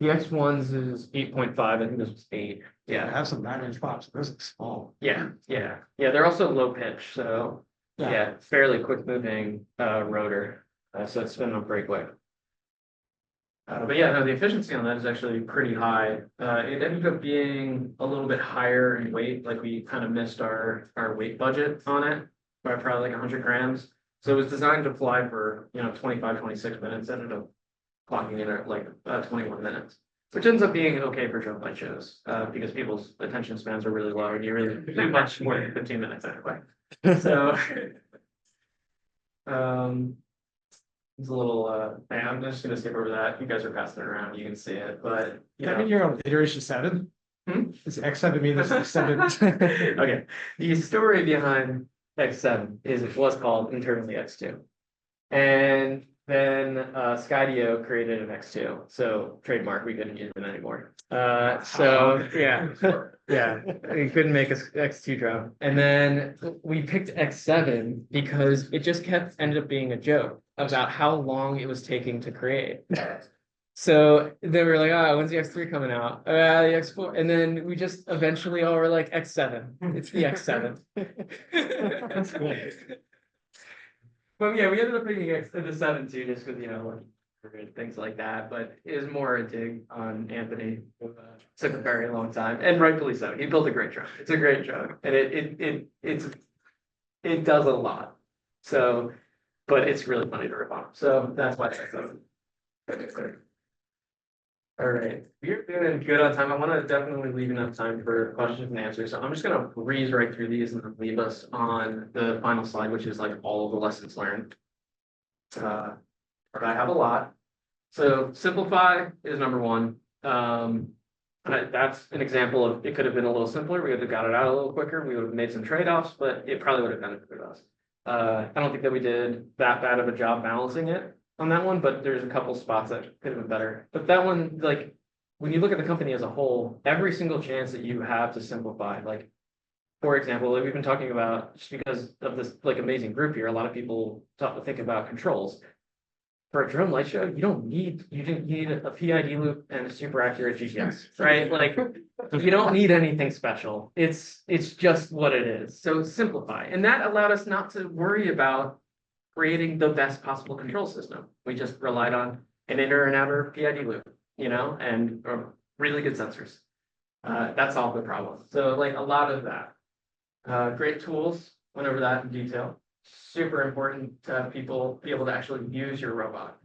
X1s is 8.5. I think this was 8. I Yeah, have some 9-inch props. Those are small. yeah. They're also low pitch, so yeah, fairly quick moving rotor. So it's spinning up very quick. But yeah, no, the efficiency on that is actually pretty high. It ended up being a little bit higher in weight, like we kind of missed our weight budget on it by probably like 100 grams. So it was designed to fly for, 25, 26 minutes, ended up clocking in at like 21 minutes, which ends up being okay for drone flight shows, because people's attention spans are really low and you really do much more than 15 minutes anyway. So, it's a little, I'm just gonna skip over that. You guys are passing it around, you can see it, but. Does that mean you're on iteration 7? Hmm? Does X7 mean this is 7? Okay, the story behind X7 is it was called internally X2. And then Skydio created an X2, so trademark, we couldn't use it anymore. So yeah, we couldn't make a X2 drone. And then we picked X7 because it just ended up being a joke about how long it was taking to create. So they were like, oh, when's the X3 coming out? The X4. And then we just eventually all were like X7. It's the X7. That's good. But yeah, we ended up picking the 7 too, just because, things like that. But it is more a dig on Anthony. Took a very long time, and rightfully so. He built a great drone. It's a great drone, and it does a lot. So, but it's really funny to rip on. So that's why it's 7. All right, we're doing good on time. I want to definitely leave enough time for questions and answers. So I'm just going to breeze right through these and then leave us on the final slide, which is like all of the lessons learned. I have a lot. So simplify is number 1. That's an example of it could have been a little simpler. We would have got it out a little quicker. We would have made some trade-offs, but it probably would have benefited us. I don't think that we did that bad of a job balancing it on that one, but there's a couple spots that could have been better. But that one, like, when you look at the company as a whole, every single chance that you have to simplify, like, for example, like we've been talking about, just because of this like amazing group here, a lot of people think about controls. For a drone light show, you need a PID loop and a super accurate GPS, right? Like, you don't need anything special. It's just what it is. So simplify, and that allowed us not to worry about creating the best possible control system. We just relied on an inner and outer PID loop, and really good sensors. That solved the problem. So like a lot of that. Great tools, went over that in detail. Super important to have people be able to actually use your robot.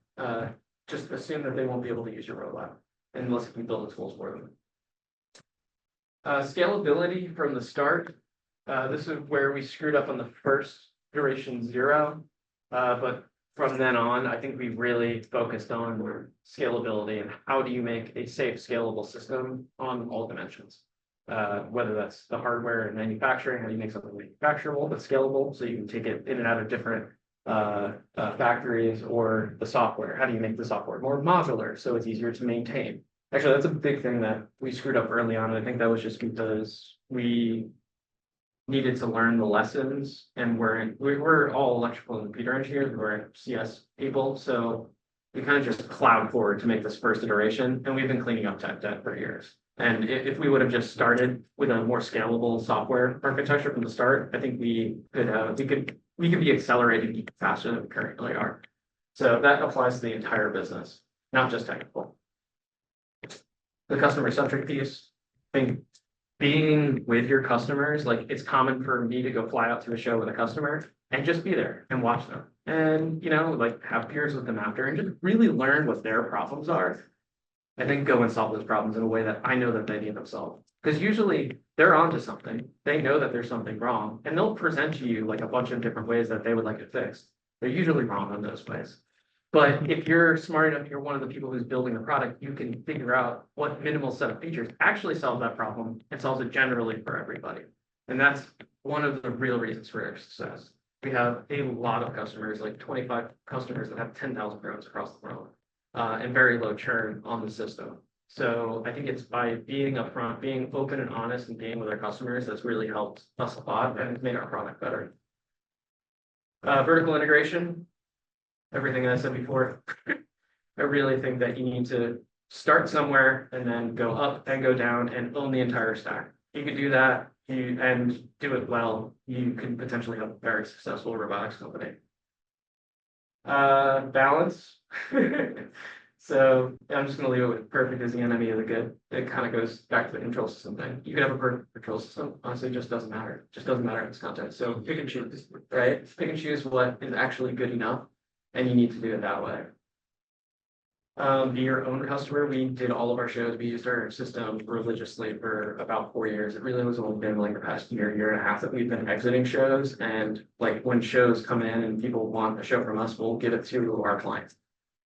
Just assume that they won't be able to use your robot unless you build the tools for them. Scalability from the start. This is where we screwed up on the first iteration 0. But from then on, I think we really focused on scalability and how do you make a safe, scalable system on all dimensions. Whether that's the hardware and manufacturing, how do you make something manufacturable but scalable so you can take it in and out of different factories, or the software. How do you make the software more modular so it's easier to maintain? Actually, that's a big thing that we screwed up early on. I think that was just because we needed to learn the lessons, and we're all electrical and computer engineers, we weren't CS people, so we kind of just plowed forward to make this first iteration, and we've been cleaning up tech debt for years. And if we would have just started with a more scalable software architecture from the start, I think we could be accelerating even faster than we currently are. So that applies to the entire business, not just technical. The customer-centric piece, I think being with your customers, like it's common for me to go fly out to a show with a customer and just be there and watch them. And, like have peers with them after and just really learn what their problems are. And then go and solve those problems in a way that I know that they need them solved. Because usually they're onto something. They know that there's something wrong, and they'll present to you like a bunch of different ways that they would like it fixed. They're usually wrong on those ways. But if you're smart enough, you're one of the people who's building the product, you can figure out what minimal set of features actually solve that problem and solves it generally for everybody. And that's one of the real reasons for our success. We have a lot of customers, like 25 customers that have 10,000 drones across the world, and very low churn on the system. So I think it's by being upfront, being open and honest and being with our customers that's really helped us a lot and made our product better. Vertical integration, everything I said before. I really think that you need to start somewhere and then go up and go down and own the entire stack. You could do that and do it well, you can potentially have a very successful robotics company. Balance. So I'm just gonna leave it with perfect is the enemy of the good. It kind of goes back to the control system thing. You can have a perfect control system, honestly, it just doesn't matter. It just doesn't matter in this context. So pick and choose, right? Pick and choose what is actually good enough, and you need to do it that way. Be your own customer. We did all of our shows. We used our system religiously for about 4 years. It really was only been like the past year and a half that we've been exiting shows. And like when shows come in and people want a show from us, we'll give it to our clients.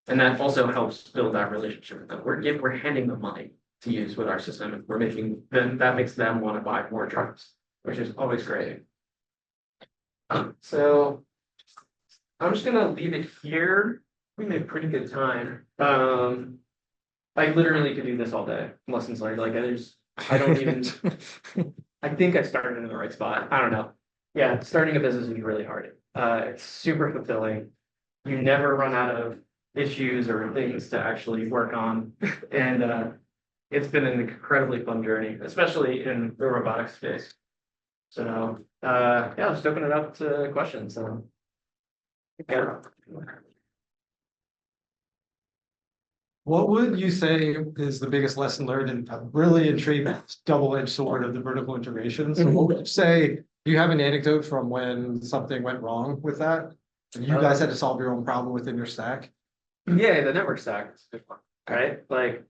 And that also helps build that relationship with them. We're handing them money to use with our system. And we're making then that makes them want to buy more trucks, which is always great. So I'm just gonna leave it here. We made pretty good time. I literally could do this all day. Lessons learned. Like I don't even. I think I started in the right spot. I don't know. Yeah, starting a business is really hard. It's super fulfilling. You never run out of issues or things to actually work on, and it's been an incredibly fun journey, especially in the robotics space. So yeah, just open it up to questions. Yeah. What would you say is the biggest lesson learned and really intriguing double-edged sword of the vertical integration? So what would you say, do you have an anecdote from when something went wrong with that? And you guys had to solve your own problem within your stack? Yeah, the network stack is a good one, right? Like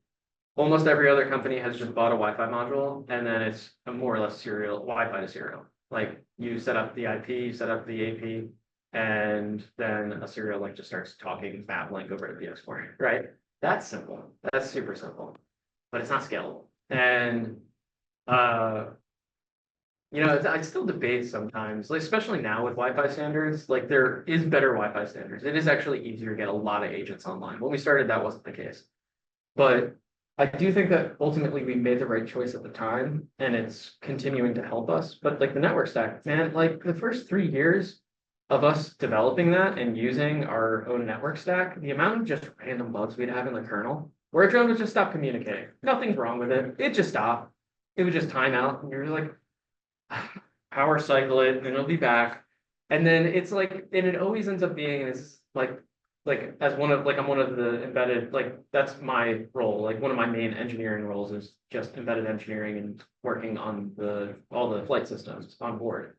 almost every other company has just bought a Wi-Fi module and then it's a more or less serial Wi-Fi to serial. Like you set up the IP, you set up the AP, and then a serial like just starts talking map link over to PX4, right? That's simple. That's super simple, but it's not scalable. And I still debate sometimes, like especially now with Wi-Fi standards, like there is better Wi-Fi standards. It is actually easier to get a lot of agents online. When we started, that wasn't the case. But I do think that ultimately we made the right choice at the time, and it's continuing to help us. But like the network stack, man, like the first 3 years of us developing that and using our own network stack, the amount of just random bugs we'd have in the kernel, where a drone would just stop communicating. Nothing's wrong with it. It just stopped. It would just time out, and you're like, power cycle it, and it'll be back. And then it's like, and it always ends up being this like as one of I'm one of the embedded, like that's my role. Like one of my main engineering roles is just embedded engineering and working on all the flight systems on board.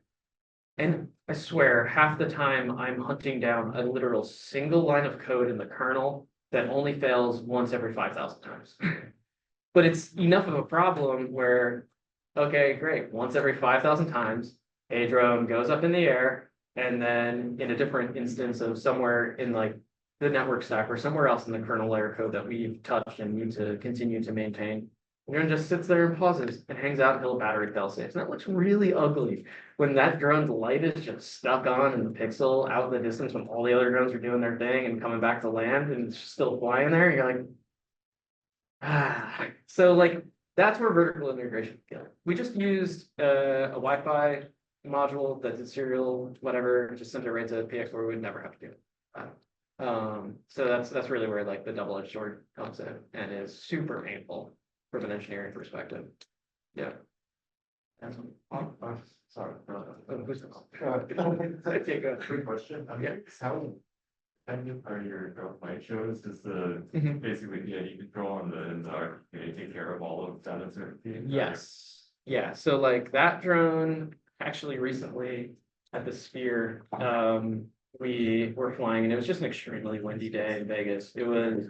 And I swear, half the time I'm hunting down a literal single line of code in the kernel that only fails once every 5,000 times. But it's enough of a problem where, okay, great, once every 5,000 times, a drone goes up in the air, and then in a different instance of somewhere in like the network stack or somewhere else in the kernel layer code that we've touched and need to continue to maintain, the drone just sits there and pauses and hangs out until a battery fail safe. And that looks really ugly when that drone's light is just stuck on in the pixel out in the distance when all the other drones are doing their thing and coming back to land and it's still flying there. You're like, ah. So like that's where vertical integration came. We just used a Wi-Fi module that's a serial, whatever, just sent it right to PX where we would never have to do it. So that's really where like the double-edged sword comes in and is super painful from an engineering perspective. Yeah. Sorry. I take a Quick question. Yeah. How dependent are your flight shows? Does the basically the ID control and the RTOS take care of all of that uncertainty? Yes. Yeah. So like that drone actually recently at the Sphere, we were flying and it was just an extremely windy day in Vegas. It was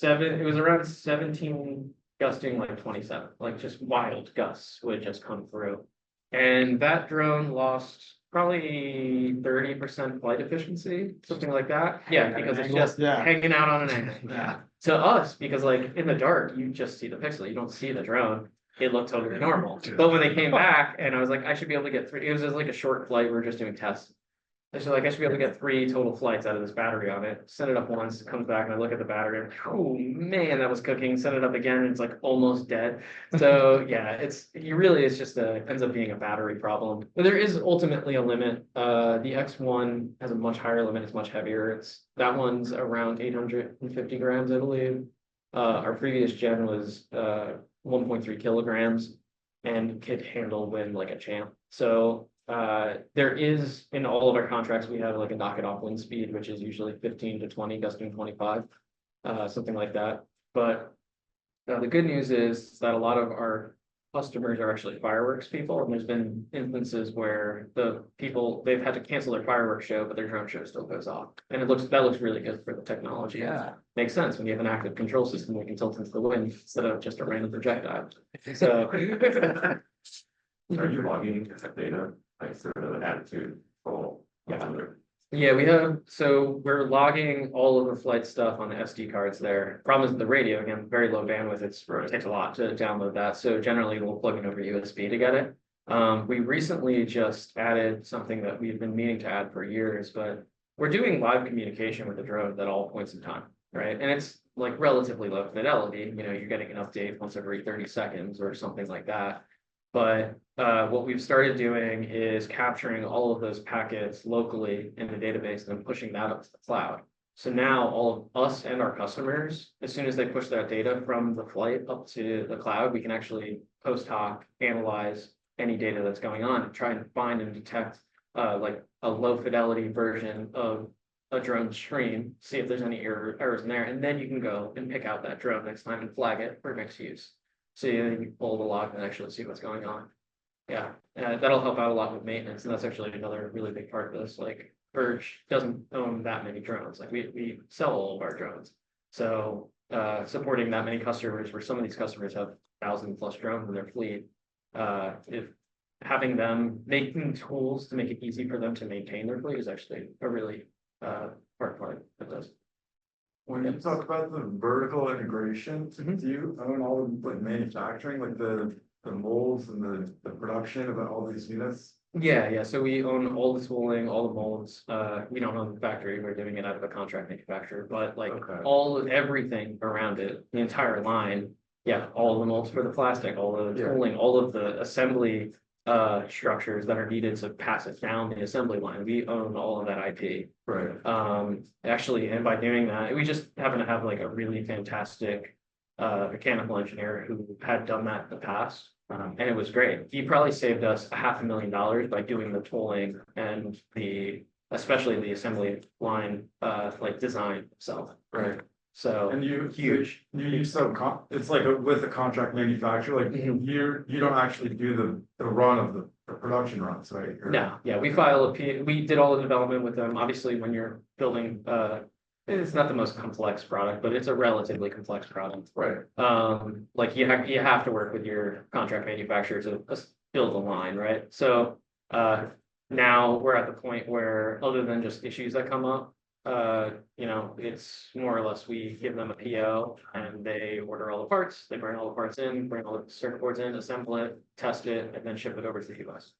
around 17 gusting like 27, like just wild gusts would just come through. And that drone lost probably 30% flight efficiency, something like that. Yeah, because it's just hanging out on an angle. Yeah. To us, because like in the dark, you just see the pixel, you don't see the drone. it looked totally normal. But when they came back and I was like, I should be able to get three, it was just like a short flight, we were just doing tests. I should like, I should be able to get 3 total flights out of this battery on it, send it up once, it comes back and I look at the battery, I'm like, oh man, that was cooking, send it up again, and it's like almost dead. So yeah, it's just ends up being a battery problem. But there is ultimately a limit. The X1 has a much higher limit, it's much heavier. That one's around 850 grams, I believe. Our previous gen was 1.3 kilograms and could handle wind like a champ. So there is, in all of our contracts, we have like a knock it off wind speed, which is usually 15 to 20, gusting 25, something like that. But the good news is that a lot of our customers are actually fireworks people, and there's been instances where they've had to cancel their fireworks show, but their drone show still goes off. And that looks really good for the technology. Yeah. Makes sense when you have an active control system that can tilt into the wind instead of just a random projectile. So Are you logging that data, like sort of an attitude? yeah, so we're logging all of the flight stuff on the SD cards there. Problem is with the radio, again, very low bandwidth, it takes a lot to download that. So generally we'll plug it over USB to get it. We recently just added something that we've been meaning to add for years, but we're doing live communication with the drone at all points in time, right? And it's like relatively low fidelity, you're getting an update once every 30 seconds or something like that. But what we've started doing is capturing all of those packets locally in the database and pushing that up to the cloud. So now all of us and our customers, as soon as they push that data from the flight up to the cloud, we can actually post hoc analyze any data that's going on and try and find and detect like a low fidelity version of a drone stream, see if there's any errors in there, and then you can go and pick out that drone next time and flag it for next use. So you can pull the log and actually see what's going on. Yeah, that'll help out a lot with maintenance, and that's actually another really big part of this. Like Verge doesn't own that many drones. Like we sell all of our drones. So supporting that many customers, where some of these customers have 1,000+ drones in their fleet, if having them making tools to make it easy for them to maintain their fleet is actually a really hard part of this. When you talk about the vertical integration, Mhm. do you own all the like manufacturing, like the molds and the production of all these units? Yeah. So we own all the tooling, all the molds. We don't own the factory. We're doing it out of a contract manufacturer, but like Okay. everything around it, the entire line. Yeah, all the molds for the plastic, all the Yeah. tooling, all of the assembly structures that are needed to pass it down the assembly line. We own all of that IP. Right. Actually, and by doing that, we just happen to have like a really fantastic mechanical engineer who had done that in the past. And it was great. He probably saved us $500,000 by doing the tooling and especially the assembly line like design itself. Right. So And huge. you use it's like with a contract manufacturer, like Mhm. you don't actually do the run of the production runs, right? Or- No, yeah, we we did all the development with them. Obviously, when you're building, it's not the most complex product, but it's a relatively complex product. Right. Like you have to work with your contract manufacturer to build the line, right? So, now we're at the point where, other than just issues that come up, it's more or less we give them a PO and they order all the parts, they bring all the parts in, bring all the circuit boards in, assemble it, test it, and then ship it over to the US.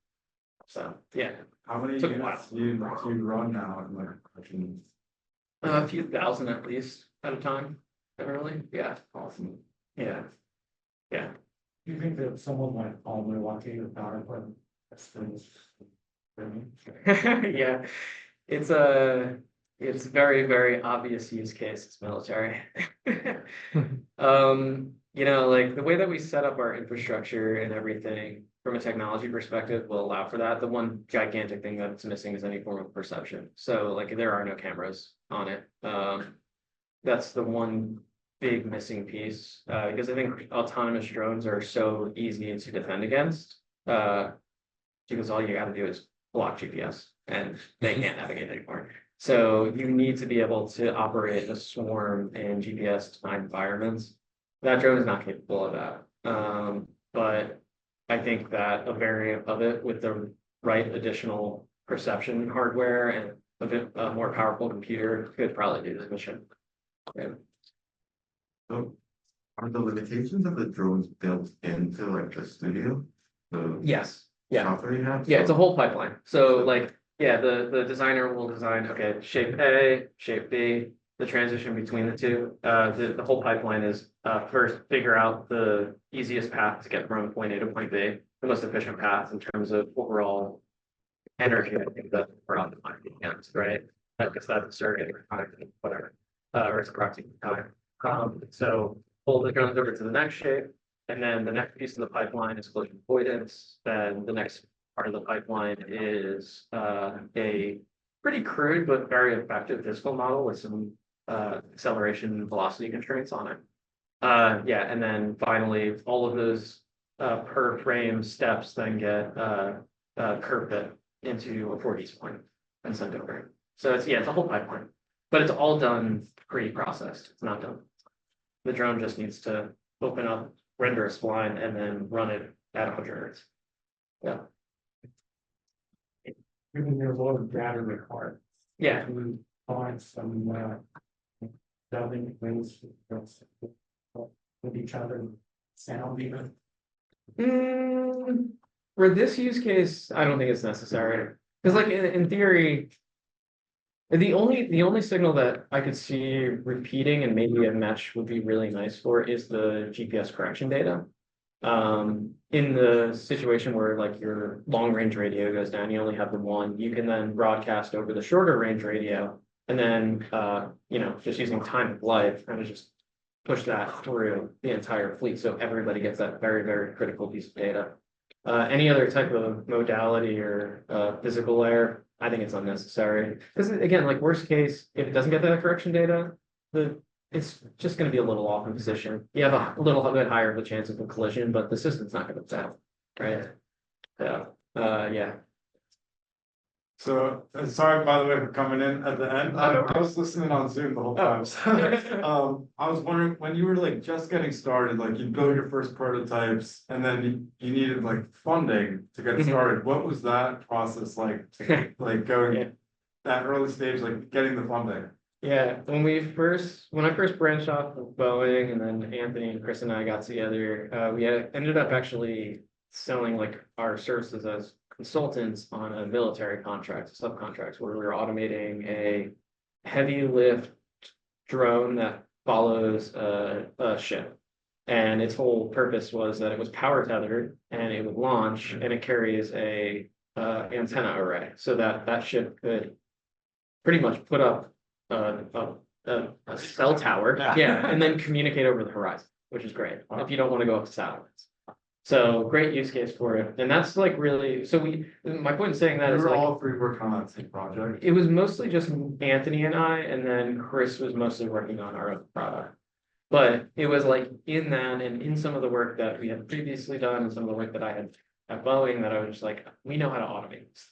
So, yeah, How many Took a units do you run now in like production? a few thousand at least at a time, generally, yeah, Awesome. yeah. Do you think that someone might call Milwaukee or power plant? Yeah, it's very, very obvious use case, it's military. Like the way that we set up our infrastructure and everything from a technology perspective will allow for that. The one gigantic thing that's missing is any form of perception. So like there are no cameras on it. That's the one big missing piece, because I think autonomous drones are so easy to defend against. Because all you gotta do is block GPS and they can't navigate anymore. So you need to be able to operate a swarm in GPS defined environments. That drone is not capable of that. But I think that a variant of it with the right additional perception hardware and a bit more powerful computer could probably do this mission. Yeah. So Are the limitations of the drones built into like the studio? The Yes, yeah. software you have? Yeah, it's a whole pipeline. So like, yeah, the designer will design, okay, shape A, shape B, the transition between the two. The whole pipeline is first figure out the easiest path to get from point A to point B, the most efficient path in terms of overall energy, I think that we're optimizing against, right? Because that's a surrogate or time, whatever, or it's approximate time. So pull the drones over to the next shape, and then the next piece of the pipeline is collision avoidance. Then the next part of the pipeline is a pretty crude but very effective physical model with some acceleration and velocity constraints on it. Yeah, and then finally, all of those per frame steps then get curve fit into a 4D spline and sent over. So it's, yeah, it's a whole pipeline, but it's all done pre-processed. It's not done. The drone just needs to open up, render a spline, and then run it at 100 hertz. Yeah, Given there's a lot of data required. yeah. We find some, dubbing things with each other, sound even. For this use case, I don't think it's necessary, because like in theory. The only signal that I could see repeating and maybe a mesh would be really nice for is the GPS correction data. In the situation where like your long range radio goes down, you only have the one, you can then broadcast over the shorter range radio. And then, you know, just using time of flight, kind of just push that through the entire fleet. So everybody gets that very, very critical piece of data. Any other type of modality or physical layer, I think it's unnecessary. Because again, like worst case, if it doesn't get that correction data, it's just going to be a little off in position. You have a little bit higher of a chance of a collision, but the system's not going to fail, right? Yeah, yeah. So, sorry, by the way, for coming in at the end. I was listening on Zoom the whole time. So, I was wondering, when you were like just getting started, like you built your first prototypes and then you needed like funding to get started. What was that process like? Like going that early stage, like getting the funding? Yeah, when I first branched off of Boeing, and then Anthony and Chris and I got together, we ended up actually selling like our services as consultants on a military contract, subcontracts, where we were automating a heavy lift drone that follows a ship. And its whole purpose was that it was power tethered and it would launch, and it carries a antenna array, so that that ship could pretty much put up a cell tower, yeah, and then communicate over the horizon, which is great if you don't want to go up to satellites. So great use case for it, and that's like really. So my point in saying that We is were like all three working on that same project. it was mostly just Anthony and I, and then Chris was mostly working on our own product. But it was like in that and in some of the work that we had previously done and some of the work that I had at Boeing, that I was just like, we know how to automate this.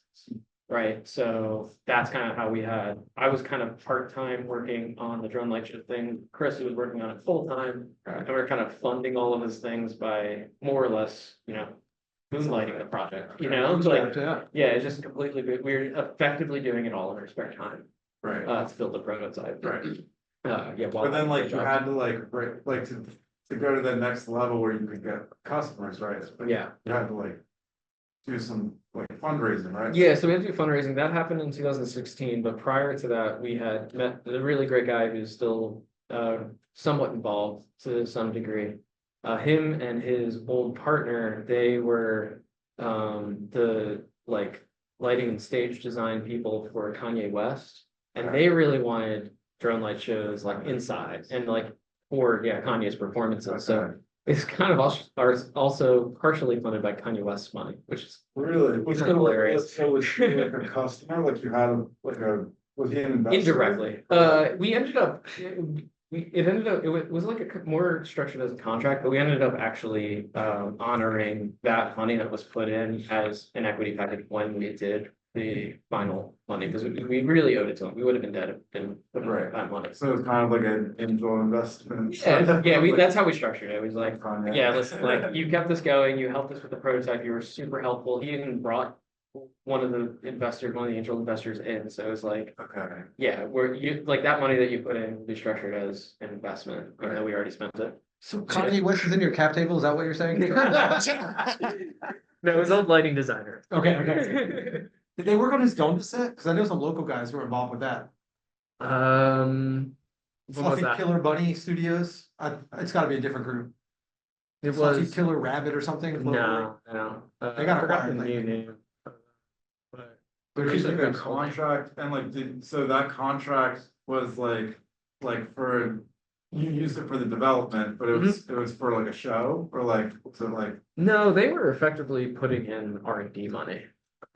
Right, so that's kind of how I was kind of part-time working on the drone light show thing. Chris was working on it full-time, and we we're kind of funding all of his things by more or less, you know, moonlighting the project, you know, it's like, yeah, it's just completely, we're effectively doing it all in our spare time, Right. to build the prototype. Right. Yeah, But then like you had to like to go to the next level where you could get customers, right? Yeah. You had to like do some like fundraising, right? Yeah, so we had to do fundraising. That happened in 2016, but prior to that, we had met a really great guy who's still somewhat involved to some degree. Him and his old partner, they were the like lighting and stage design people for Kanye West, and they really wanted drone light shows like inside and like for Kanye's performances. So it's kind of also partially funded by Kanye West's money, which is Really? kind of hilarious. So was he like a customer, like you had like was he an investor? Indirectly, we ended up, it was like a more structured as a contract, but we ended up actually honoring that money that was put in as an equity package when we did the final money, because we really owed it to him. We would have been dead if we didn't put in that money. So it's kind of like an angel investment. Yeah, that's how we structured it. It was like, Kanye. yeah, listen, like you kept us going, you helped us with the prototype, you were super helpful. He even brought one of the angel investors in. So it was like, Okay. yeah, like that money that you put in will be structured as an investment, even though we already spent it. So Kanye West is in your cap table, is that what you're saying? No, it was old lighting designer. Okay, okay. Did they work on his dome set? Cause I know some local guys who are involved with that. When was Fluffy that? Killer Bunny Studios, it's gotta be a different group. It Fluffy was, Killer Rabbit or something. no. They got I forgot the acquired, like- new name. But But There's is it a like- contract and like, so that contract was like for, you used it for the development, but it was for like a show or like, so like. no, they were effectively putting in R&D money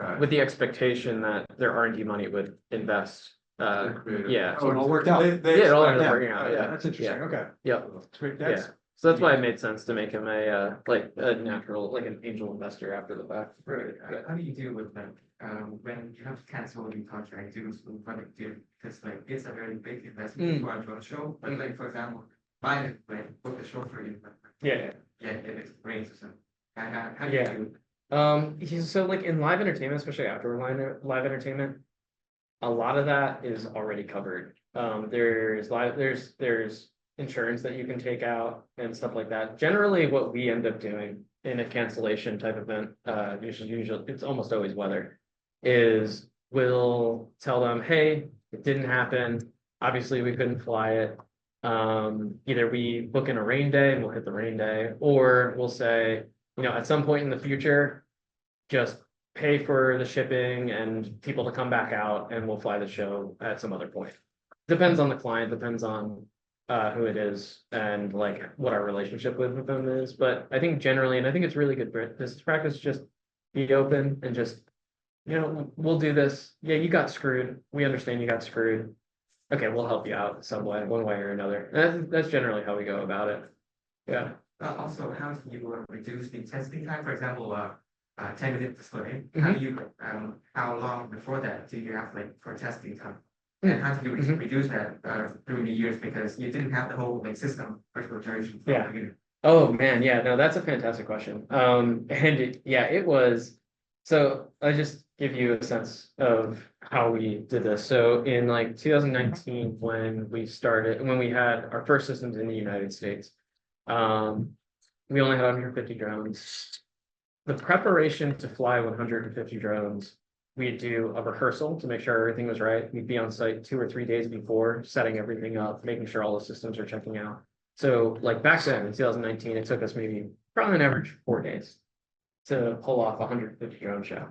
Okay. with the expectation that their R&D money would invest. Yeah. So it all worked out. Yeah, it all ended up Yeah, working out, yeah. that's interesting, okay. Yep. Sweet, Yeah. that's, So that's why it made sense to make him a like a natural, like an angel investor after the fact. Right, Yeah. how do you deal with that, when you have to cancel the contract due to product deal, because like, it's a very big investment for a drone show, but like, for example, buy it, like, book a show for you, but, Yeah. yeah, it rains or something. How do you Yeah. do it? So like in live entertainment, especially outdoor live entertainment, a lot of that is already covered. There's insurance that you can take out and stuff like that. Generally, what we end up doing in a cancellation type event, usually it's almost always weather, is we'll tell them, hey, it didn't happen. Obviously, we couldn't fly it. Either we book in a rain day and we'll hit the rain day, or we'll say, at some point in the future, just pay for the shipping and people to come back out and we'll fly the show at some other point. Depends on the client, depends on who it is and like what our relationship with them is. But I think generally, and I think it's really good business practice, just be open and just, we'll do this. Yeah, you got screwed. We understand you got screwed. Okay, we'll help you out some way, one way or another. That's generally how we go about it. Yeah. Also, how do you reduce the testing time, for example, 10-minute display, how do you, how long before that do you have like for testing time? And how do you reduce that through the years, because you didn't have the whole like system virtual duration. Yeah. Oh, man, yeah, no, that's a fantastic question. It was, so I just give you a sense of how we did this. So in like 2019, when we had our first systems in the United States, we only had 150 drones. The preparation to fly 150 drones, we'd do a rehearsal to make sure everything was right. We'd be on site 2 or 3 days before, setting everything up, making sure all the systems are checking out. So like back then in 2019, it took us probably an average 4 days to pull off a 150 drone show.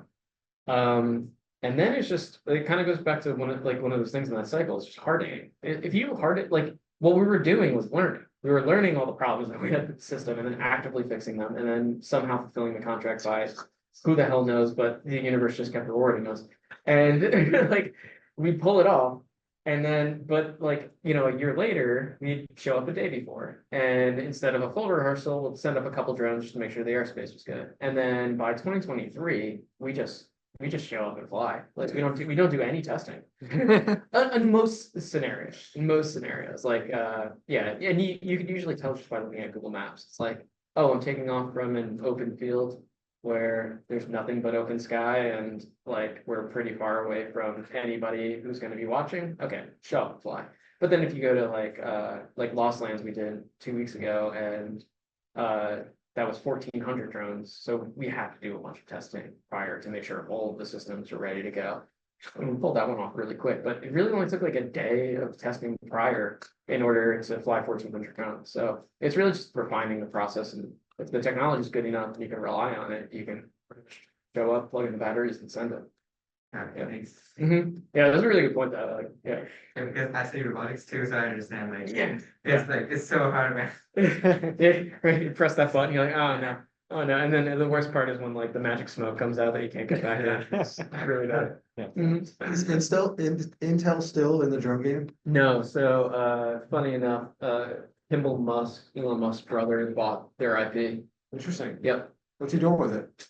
And then it kind of goes back to one of those things in that cycle. It's just hardening. If you harden, like what we were doing was learning. We were learning all the problems that we had with the system and then actively fixing them and then somehow fulfilling the contract by who the hell knows, but the universe just kept rewarding us. And like we pull it off. And then, but like, a year later, we'd show up a day before. And instead of a full rehearsal, we'll send up a couple drones just to make sure the airspace was good. And then by 2023, we just show up and fly. Like we don't do any testing. In most scenarios, like and you can usually tell just by looking at Google Maps. It's like, oh, I'm taking off from an open field where there's nothing but open sky and like we're pretty far away from anybody who's going to be watching. Okay, show up and fly. But then if you go to like Lost Lands we did 2 weeks ago, and that was 1,400 drones. So we had to do a bunch of testing prior to make sure all of the systems are ready to go. And we pulled that one off really quick, but it really only took like a day of testing prior in order to fly 1,400 drones. So it's really just refining the process, and if the technology is good enough and you can rely on it, you can show up, plug in the batteries and send it. Yeah, thanks. Yeah, that's a really good point though. Like, yeah. And because I study robotics too, so I understand like, Yeah. it's like, it's so hard, man. Yeah, right, you press that button, you're like, oh no, and then the worst part is when like the magic smoke comes out that you can't get back in. It's really bad. is Intel still in the drone game? No, so funny enough, Elon Musk's brother bought their IP. Interesting. Yep. What's he doing with it?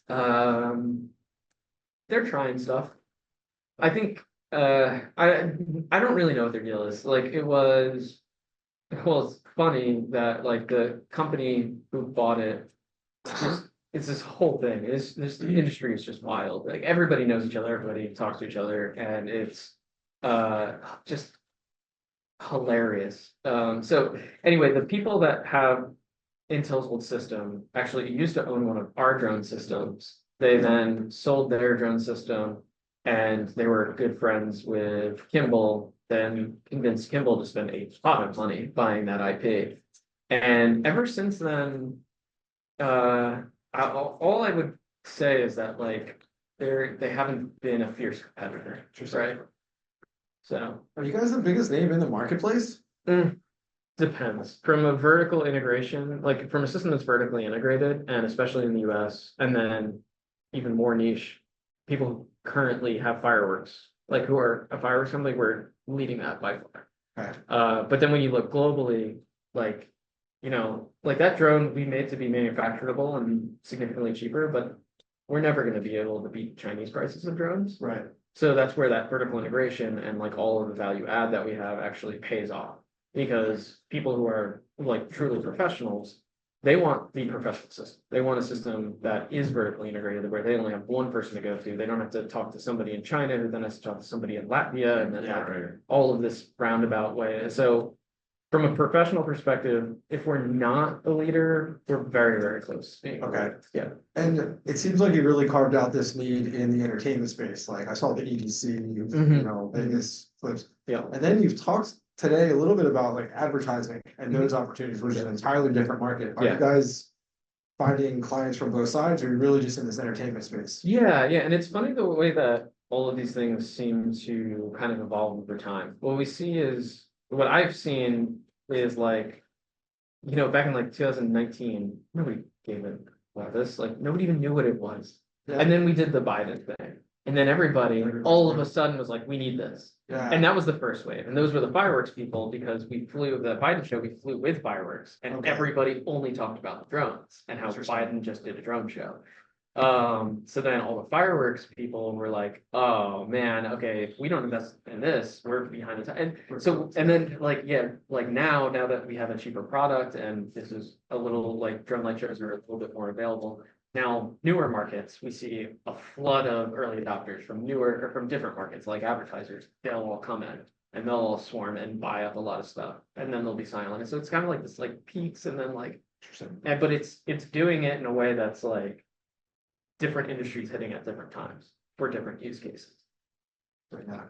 They're trying stuff. I think I don't really know what their deal is. Like it's funny that like the company who bought it, it's this whole thing. This industry is just wild. Like everybody knows each other, everybody talks to each other, and it's just hilarious. So anyway, the people that have Intel's old system actually used to own one of our drone systems. They then sold their drone system and they were good friends with Kimball, then convinced Kimball to spend a lot of money buying that IP. And ever since then, all I would say is that like they haven't been a fierce competitor, right? So Are you guys the biggest name in the marketplace? depends from a vertical integration, like from a system that's vertically integrated, and especially in the US, and then even more niche, people who currently have fireworks, like who are a fireworks company, we're leading that by far. Right. But then when you look globally, like, you know, like that drone we made to be manufacturable and significantly cheaper, but we're never gonna be able to beat Chinese prices of drones. Right. So that's where that vertical integration and like all of the value add that we have actually pays off. Because people who are like truly professionals, they want the professional system. They want a system that is vertically integrated where they only have one person to go to. They don't have to talk to somebody in China who then has to talk to somebody in Latvia and then Yeah, right. all of this roundabout way. So from a professional perspective, if we're not the leader, we're very, very close. to being the Okay. leader. Yeah. And it seems like you really carved out this need in the entertainment space. Like I saw the EDC, you know, Vegas flips. Yeah. And then you've talked today a little bit about like advertising and those opportunities, which is an entirely different market. Are Yeah. you guys finding clients from both sides, or are you really just in this entertainment space? Yeah, and it's funny the way that all of these things seem to kind of evolve over time. What we see is, what I've seen is like, you know, back in like 2019, nobody gave it about this, like nobody even knew what it was. Yeah. And then we did the Biden thing. And then everybody all of a sudden was like, we need this. Yeah. And that was the first wave. And those were the fireworks people because we flew the Biden show, we flew with fireworks. And Okay. everybody only talked about the drones and how Interesting. Biden just did a drone show. So then all the fireworks people were like, oh man, okay, if we don't invest in this, we're behind the time. And so, and then like, yeah, like now that we have a cheaper product and this is a little like drone light shows are a little bit more available. Now, newer markets, we see a flood of early adopters from newer or from different markets, like advertisers. They'll all come in and they'll all swarm and buy up a lot of stuff, and then they'll be silent. And so it's kind of like this like peaks and then like, but it's doing it in a way that's like different industries hitting at different times for different use cases. Yeah.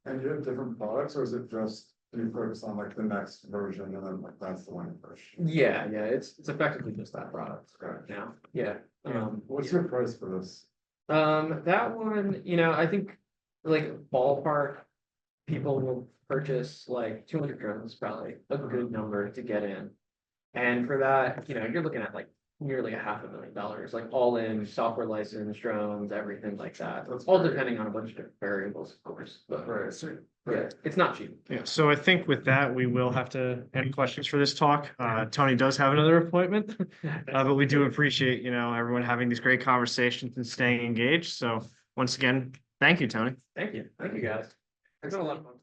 And you have different products, or is it just you focus on like the next version and then like that's the one you push? Yeah, it's effectively just that product Okay. now. Yeah. What's your price for this? That one, you know, I think like ballpark, people will purchase like 200 drones, probably a good number to get in. And for that, you know, you're looking at like nearly $500,000, like all in software license, drones, everything like that. That's All great. depending on a bunch of different variables, of course, but Right. yeah, it's not cheap. Yeah, so I think with that, we will have to end questions for this talk. Tony does have another appointment. But we do appreciate, you know, everyone having these great conversations and staying engaged. So once again, thank you, Tony. Thank you guys. It's been a lot of fun.